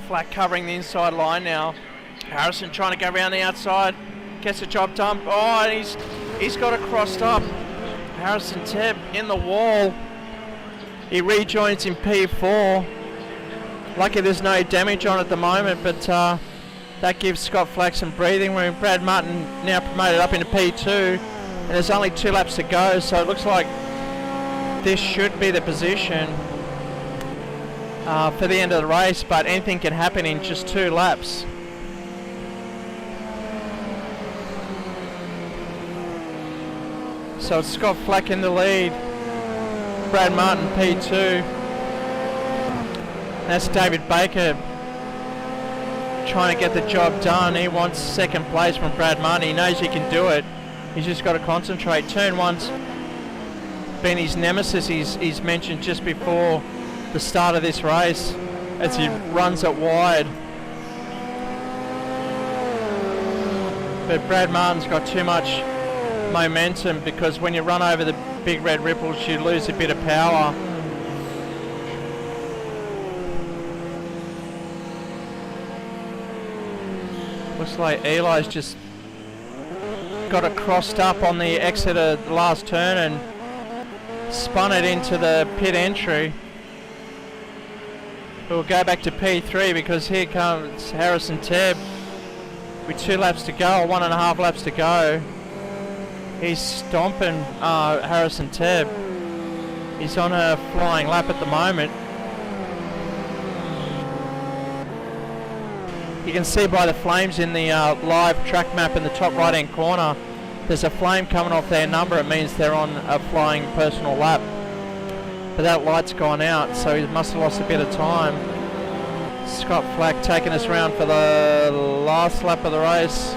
Flat covering the inside line now. Harrison trying to go around the outside. Gets the job done. Oh, and he's got it crossed up. Harrison Tebb in the wall. He rejoins in P4. Lucky there's no damage on at the moment, but that gives Scott Flack some breathing room. Brad Martin now promoted up into P2, and there's only 2 laps to go, so it looks like this should be the position for the end of the race, but anything can happen in just 2 laps. So it's Scott Flack in the lead. Brad Martin P2. That's David Baker trying to get the job done. He wants second place from Brad Martin. He knows he can do it. He's just got to concentrate. Turn 1's been his nemesis. He's mentioned just before the start of this race as he runs it wide. But Brad Martin's got too much momentum, because when you run over the big red ripples you lose a bit of power. Looks like Eli's just got it crossed up on the exit of the last turn and spun it into the pit entry. We'll go back to P3 because here comes Harrison Tebb with 2 laps to go, or 1.5 laps to go. He's stomping Harrison Tebb. He's on a flying lap at the moment. You can see by the flames in the live track map in the top right hand corner, there's a flame coming off their number. It means they're on a flying personal lap. But that light's gone out, so he must have lost a bit of time. Scott Flack taking us around for the last lap of the race.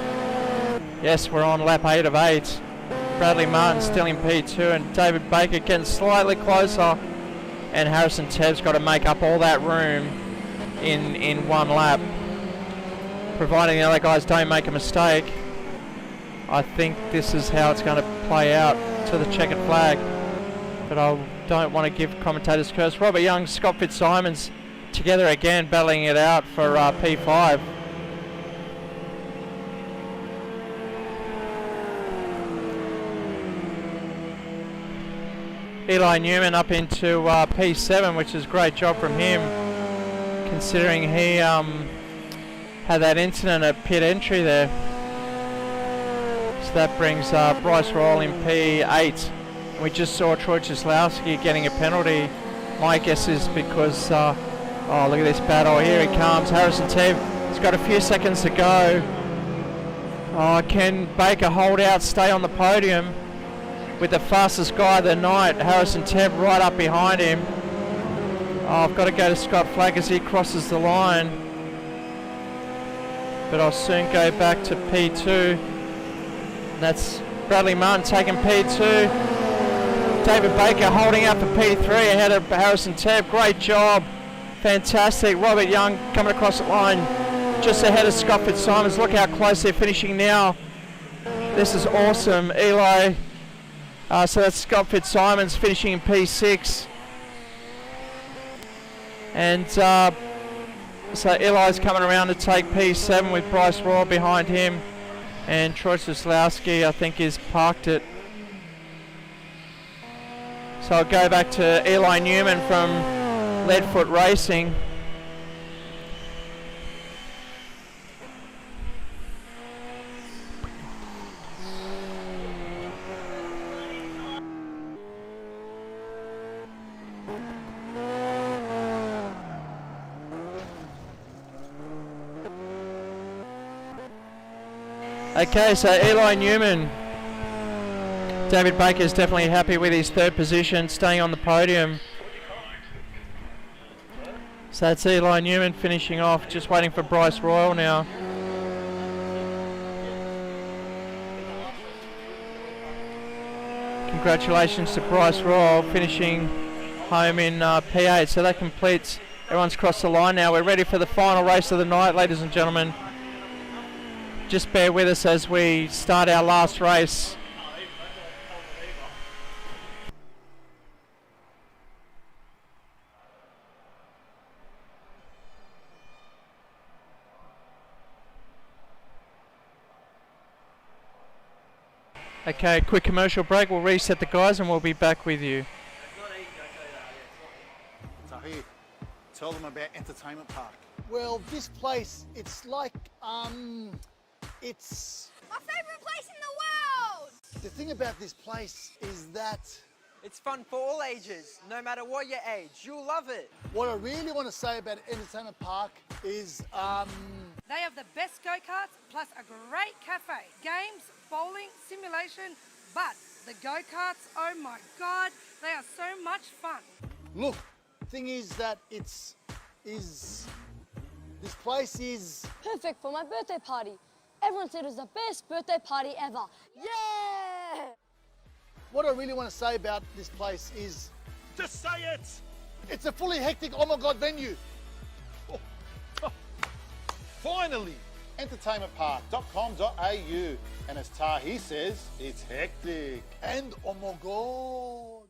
Yes, we're on lap 8 of 8. Bradley Martin still in P2, and David Baker getting slightly closer, and Harrison Tebb's got to make up all that room in 1 lap, providing the other guys don't make a mistake. I think this is how it's going to play out to the checkered flag, but I don't want to give commentators curse. Robert Young, Scott Fitzsimons together again, battling it out for P5. Eli Newman up into P7, which is a great job from him, considering he had that incident at pit entry there. So that brings Bryce Royal in P8. And we just saw Troy Cieslawski getting a penalty. My guess is because, oh, look at this battle. Here he comes, Harrison Tebb. He's got a few seconds to go. Oh, can Baker hold out, stay on the podium with the fastest guy of the night? Harrison Tebb right up behind him. Oh, I've got to go to Scott Flack as he crosses the line. But I'll soon go back to P2. That's Bradley Martin taking P2. David Baker holding out for P3 ahead of Harrison Tebb. Great job. Fantastic. Robert Young coming across the line just ahead of Scott Fitzsimons. Look how close they're finishing now. This is awesome. Eli, so that's Scott Fitzsimons finishing in P6. And so Eli's coming around to take P7 with Bryce Royal behind him. And Troy Cieslawski, I think, is parked it. So I'll go back to Eli Newman from Leadfoot Racing. Okay, so Eli Newman. David Baker is definitely happy with his 3rd position, staying on the podium. So that's Eli Newman finishing off, just waiting for Bryce Royal now. Congratulations to Bryce Royal finishing home in P8. So that completes, everyone's crossed the line now. We're ready for the final race of the night, ladies and gentlemen. Just bear with us as we start our last race. Okay, quick commercial break. We'll reset the guys and we'll be back with you. Tahir, tell them about Entertainment Park. Well, this place, it's like, it's... My favorite place in the world. The thing about this place is that It's fun for all ages, no matter what your age. You'll love it. what I really want to say about Entertainment Park is, They have the best go-karts plus a great cafe. Games, bowling, simulation, but the go-karts, oh my God, they are so much fun. look, thing is that this place is, Perfect for my birthday party. Everyone said it was the best birthday party ever. Yeah! what I really want to say about this place is, Just say it! it's a fully hectic, oh my God, venue. Finally! Entertainmentpark.com.au. And as Tahir says, it's hectic. And oh my God.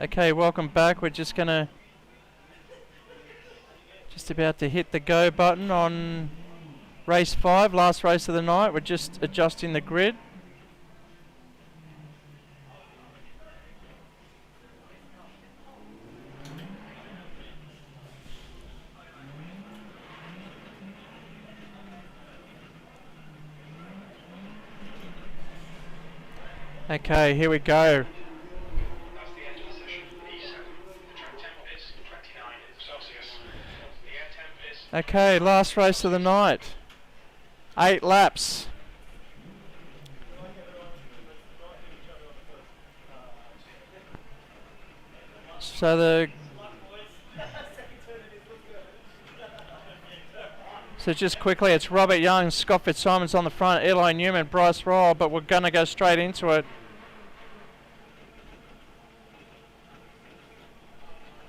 Okay, welcome back. We're just about to hit the go button on race 5, last race of the night. We're just adjusting the grid. Okay, here we go. Okay, last race of the night. 8 laps. So just quickly, it's Robert Young, Scott Fitzsimons on the front, Eli Newman, Bryce Royal, but we're going to go straight into it.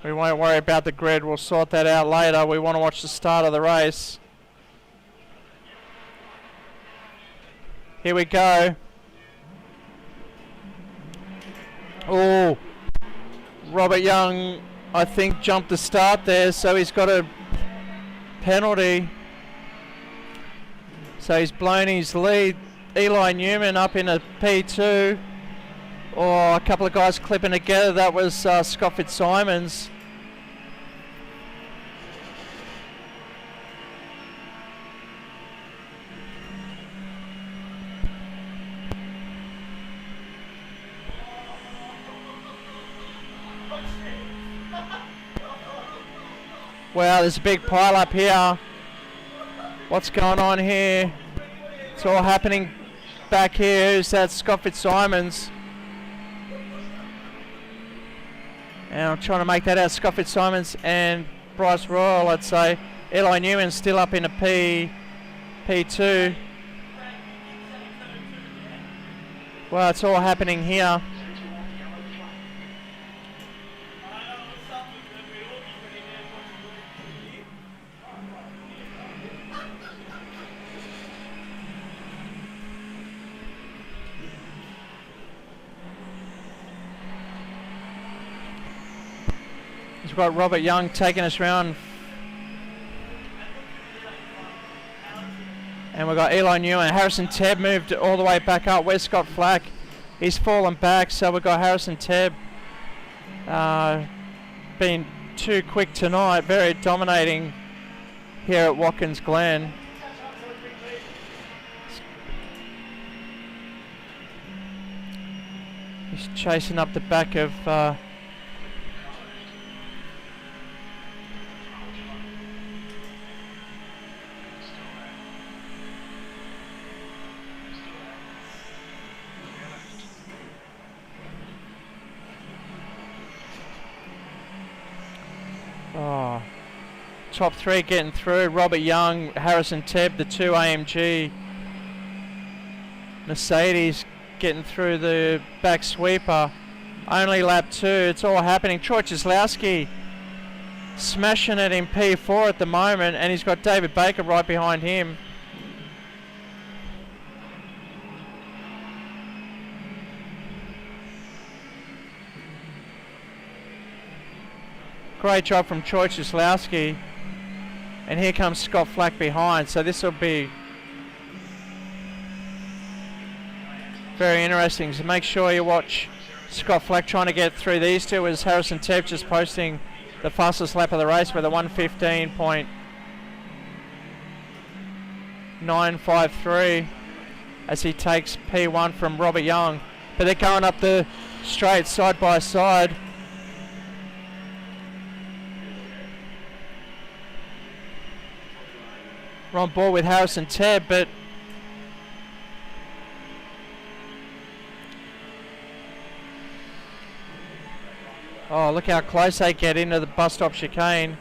We won't worry about the grid, we'll sort that out later. We want to watch the start of the race. Here we go. Oh, Robert Young, I think, jumped the start there, so he's got a penalty. So he's blown his lead. Eli Newman up in a P2. Oh, a couple of guys clipping together. That was Scott Fitzsimons. Wow, there's a big pile up here. What's going on here? It's all happening back here. Who's that? Scott Fitzsimons. And I'm trying to make that out. Scott Fitzsimons and Bryce Royal, I'd say. Eli Newman still up in a P2. Well, it's all happening here. We've got Robert Young taking us round. And we've got Eli Newman. Harrison Tebb moved all the way back up. Where's Scott Flack? He's fallen back, so we've got Harrison Tebb being too quick tonight. Very dominating here at Watkins Glen. He's chasing up the back of top three getting through. Robert Young, Harrison Tebb, the two AMG Mercedes getting through the back sweeper. Only lap 2. It's all happening. Troy Cieslawski smashing it in P4 at the moment, and he's got David Baker right behind him. Great job from Troy Cieslawski. And here comes Scott Flack behind, so this will be very interesting. So make sure you watch Scott Flack trying to get through these two, as Harrison Tebb just posting the fastest lap of the race with a 1:15.953 as he takes P1 from Robert Young. But they're going up the straight side by side. We're on board with Harrison Tebb, but oh, look how close they get into the bus stop chicane.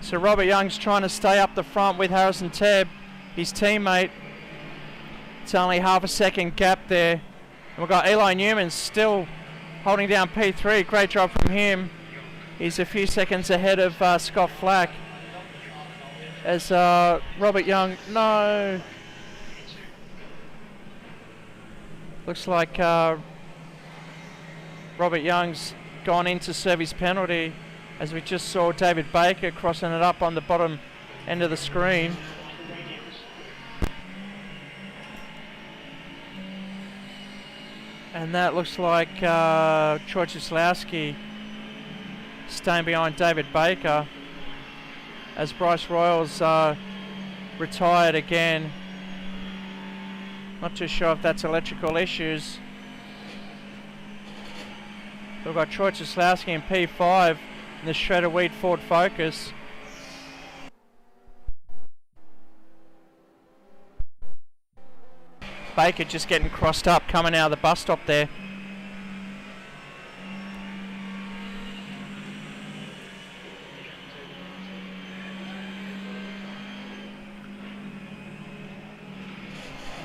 So Robert Young's trying to stay up the front with Harrison Tebb, his teammate. It's only half a second gap there. And we've got Eli Newman still holding down P3. Great job from him. He's a few seconds ahead of Scott Flack. As Robert Young, no. Looks like Robert Young's gone in to serve his penalty, as we just saw David Baker crossing it up on the bottom end of the screen. And that looks like Troy Cieslawski staying behind David Baker, as Bryce Royals retired again. Not too sure if that's electrical issues. We've got Troy Cieslawski in P5 in the Shredder Wheat Ford Focus. Baker just getting crossed up coming out of the bus stop there.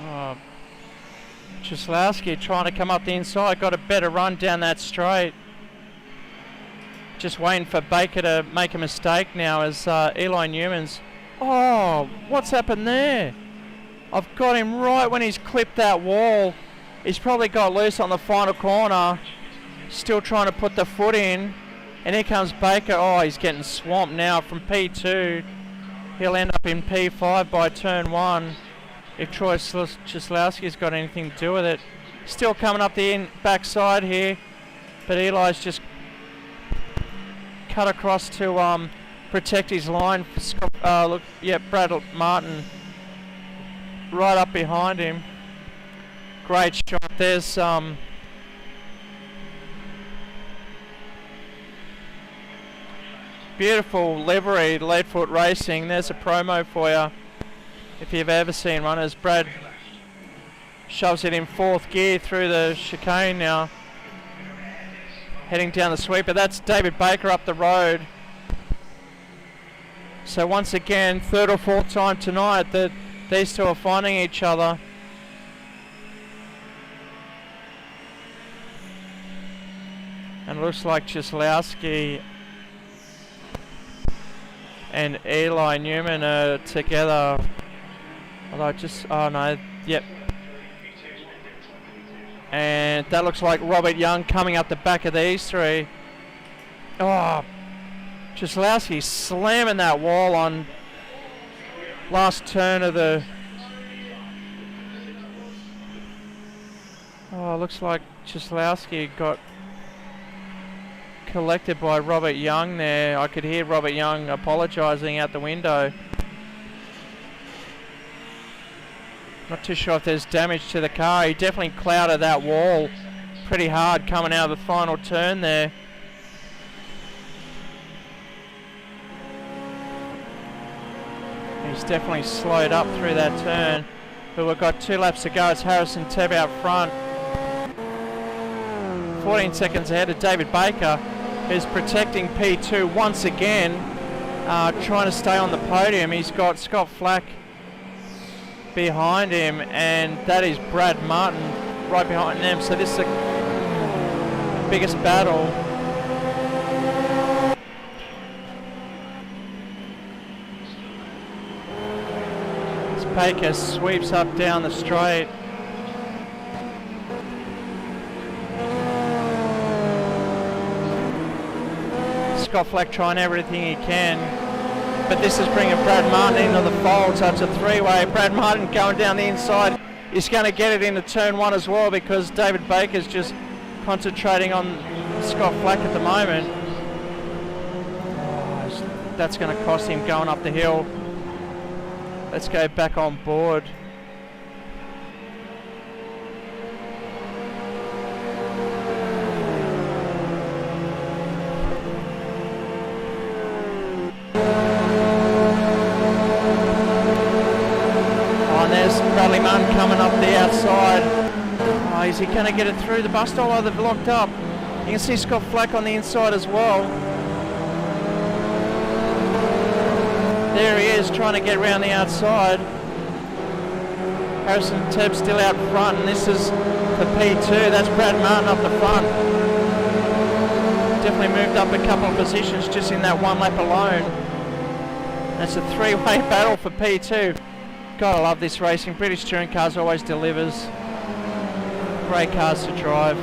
Oh, Cieslawski trying to come up the inside, got a better run down that straight. Just waiting for Baker to make a mistake now, as Eli Newman's... Oh, what's happened there? I've got him right when he's clipped that wall. He's probably got loose on the final corner. Still trying to put the foot in. And here comes Baker. Oh, he's getting swamped now from P2. He'll end up in P5 by turn 1 if Troy Cieslawski's got anything to do with it. Still coming up the backside here, but Eli's just cut across to protect his line. Look, yeah, Brad Martin right up behind him. Great shot. There's beautiful livery, Leadfoot Racing. There's a promo for you if you've ever seen one, as Brad shoves it in 4th gear through the chicane now, heading down the sweeper. That's David Baker up the road. So once again, 3rd or 4th time tonight that these two are finding each other. And it looks like Cieslawski and Eli Newman are together. Although oh no, yep. And that looks like Robert Young coming up the back of these three. Oh, Jaslowski slamming that wall on last turn of the... Oh, looks like Jaslowski got collected by Robert Young there. I could hear Robert Young apologising out the window. Not too sure if there's damage to the car. He definitely clouded that wall pretty hard coming out of the final turn there. He's definitely slowed up through that turn. But we've got 2 laps to go. It's Harrison Tebb out front. 14 seconds ahead of David Baker, who's protecting P2 once again, trying to stay on the podium. He's got Scott Flack behind him, and that is Brad Martin right behind them. So this is the biggest battle. As Baker sweeps up down the straight. Scott Flack trying everything he can, but this is bringing Brad Martin into the fold, so it's a three-way. Brad Martin going down the inside. He's going to get it into turn 1 as well, because David Baker's just concentrating on Scott Flack at the moment. Oh, that's going to cost him going up the hill. Let's go back on board. Bradley Munn coming up the outside. Oh, is he going to get it through the bus stop? Oh, they've locked up. You can see Scott Flack on the inside as well. There he is, trying to get around the outside. Harrison Tebb still out front, and this is for P2. That's Brad Martin up the front. Definitely moved up a couple of positions just in that 1 lap alone. That's a 3-way battle for P2. Gotta love this racing. British Touring Cars always delivers. Great cars to drive.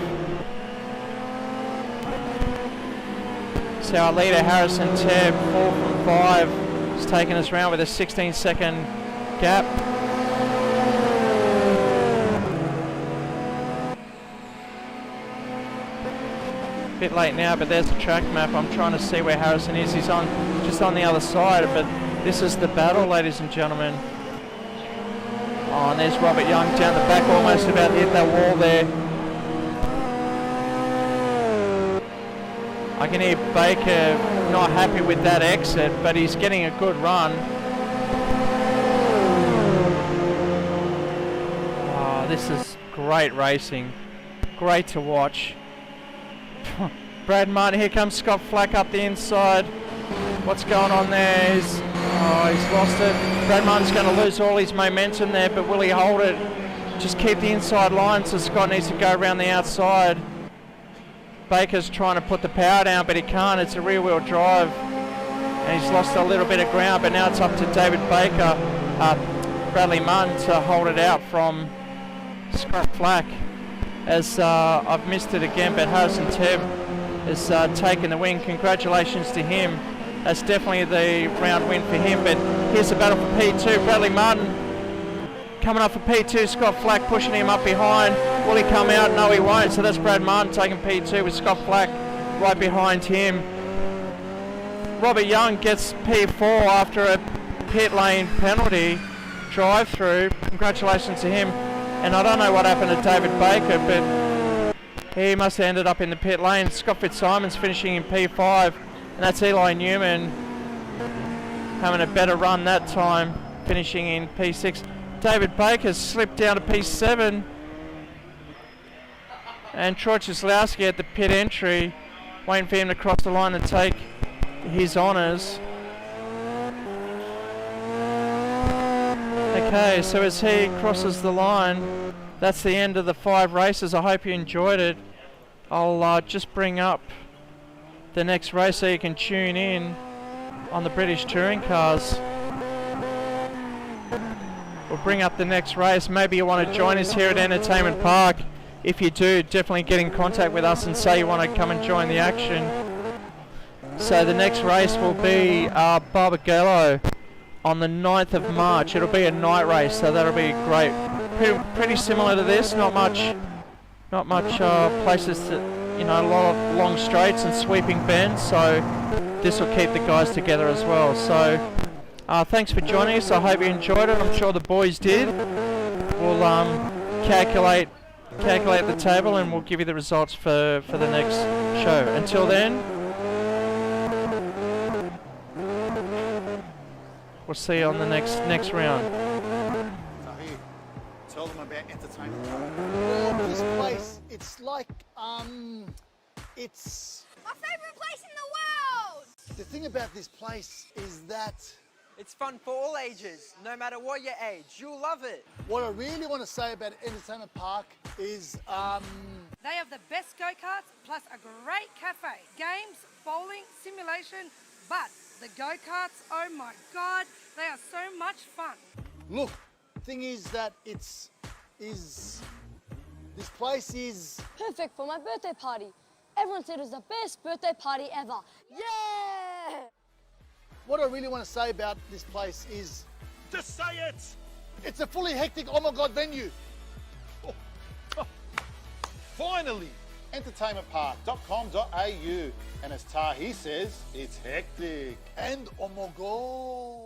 So our leader Harrison Tebb, 4 from 5, has taken us round with a 16-second gap. Bit late now, but there's the track map. I'm trying to see where Harrison is. He's on just on the other side, but this is the battle, ladies and gentlemen. Oh, and there's Robert Young down the back, almost about to hit that wall there. I can hear Baker not happy with that exit, but he's getting a good run. Oh, this is great racing. Great to watch. Brad Martin, here comes Scott Flack up the inside. What's going on there? He's lost it. Brad Martin's going to lose all his momentum there, but will he hold it? Just keep the inside line, so Scott needs to go around the outside. Baker's trying to put the power down, but he can't. It's a rear-wheel drive, and he's lost a little bit of ground, but now it's up to David Baker, Bradley Martin, to hold it out from Scott Flack. As I've missed it again, but Harrison Tebb has taken the win. Congratulations to him. That's definitely the round win for him. But here's the battle for P2. Bradley Martin coming up for P2. Scott Flack pushing him up behind. Will he come out? No, he won't. So that's Brad Martin taking P2 with Scott Flack right behind him. Robert Young gets P4 after a pit lane penalty drive-through. Congratulations to him. And I don't know what happened to David Baker, but he must have ended up in the pit lane. Scott Fitzsimon's finishing in P5. And that's Eli Newman having a better run that time, finishing in P6. David Baker's slipped down to P7. And Troy Jaslowski at the pit entry, waiting for him to cross the line and take his honours. Okay, so as he crosses the line, that's the end of the 5 races. I hope you enjoyed it. I'll just bring up the next race so you can tune in on the British Touring Cars. We'll bring up the next race. Maybe you want to join us here at Entertainment Park if you do, definitely get in contact with us and say you want to come and join the action. So the next race will be Barbagallo on the 9th of March. It'll be a night race, so that'll be great. Pretty similar to this, not much places to, you know, a lot of long straights and sweeping bends, so this will keep the guys together as well. So thanks for joining us. I hope you enjoyed it. I'm sure the boys did. We'll calculate the table and we'll give you the results for the next show. Until then, we'll see you on the next round. Tahi, tell them about entertainment. Well, this place, it's like, it's... My favorite place in the world! The thing about this place is that It's fun for all ages, no matter what your age. You'll love it. what I really want to say about Entertainment Park is, They have the best go-karts plus a great cafe. Games, bowling, simulation, but the go-karts, oh my God, they are so much fun. look, thing is that this place is, Perfect for my birthday party. Everyone said it was the best birthday party ever. Yeah! what I really want to say about this place is, Just say it! it's a fully hectic, oh my God, venue. Finally! Entertainmentpark.com.au. And as Tahi says, it's hectic. And oh my God.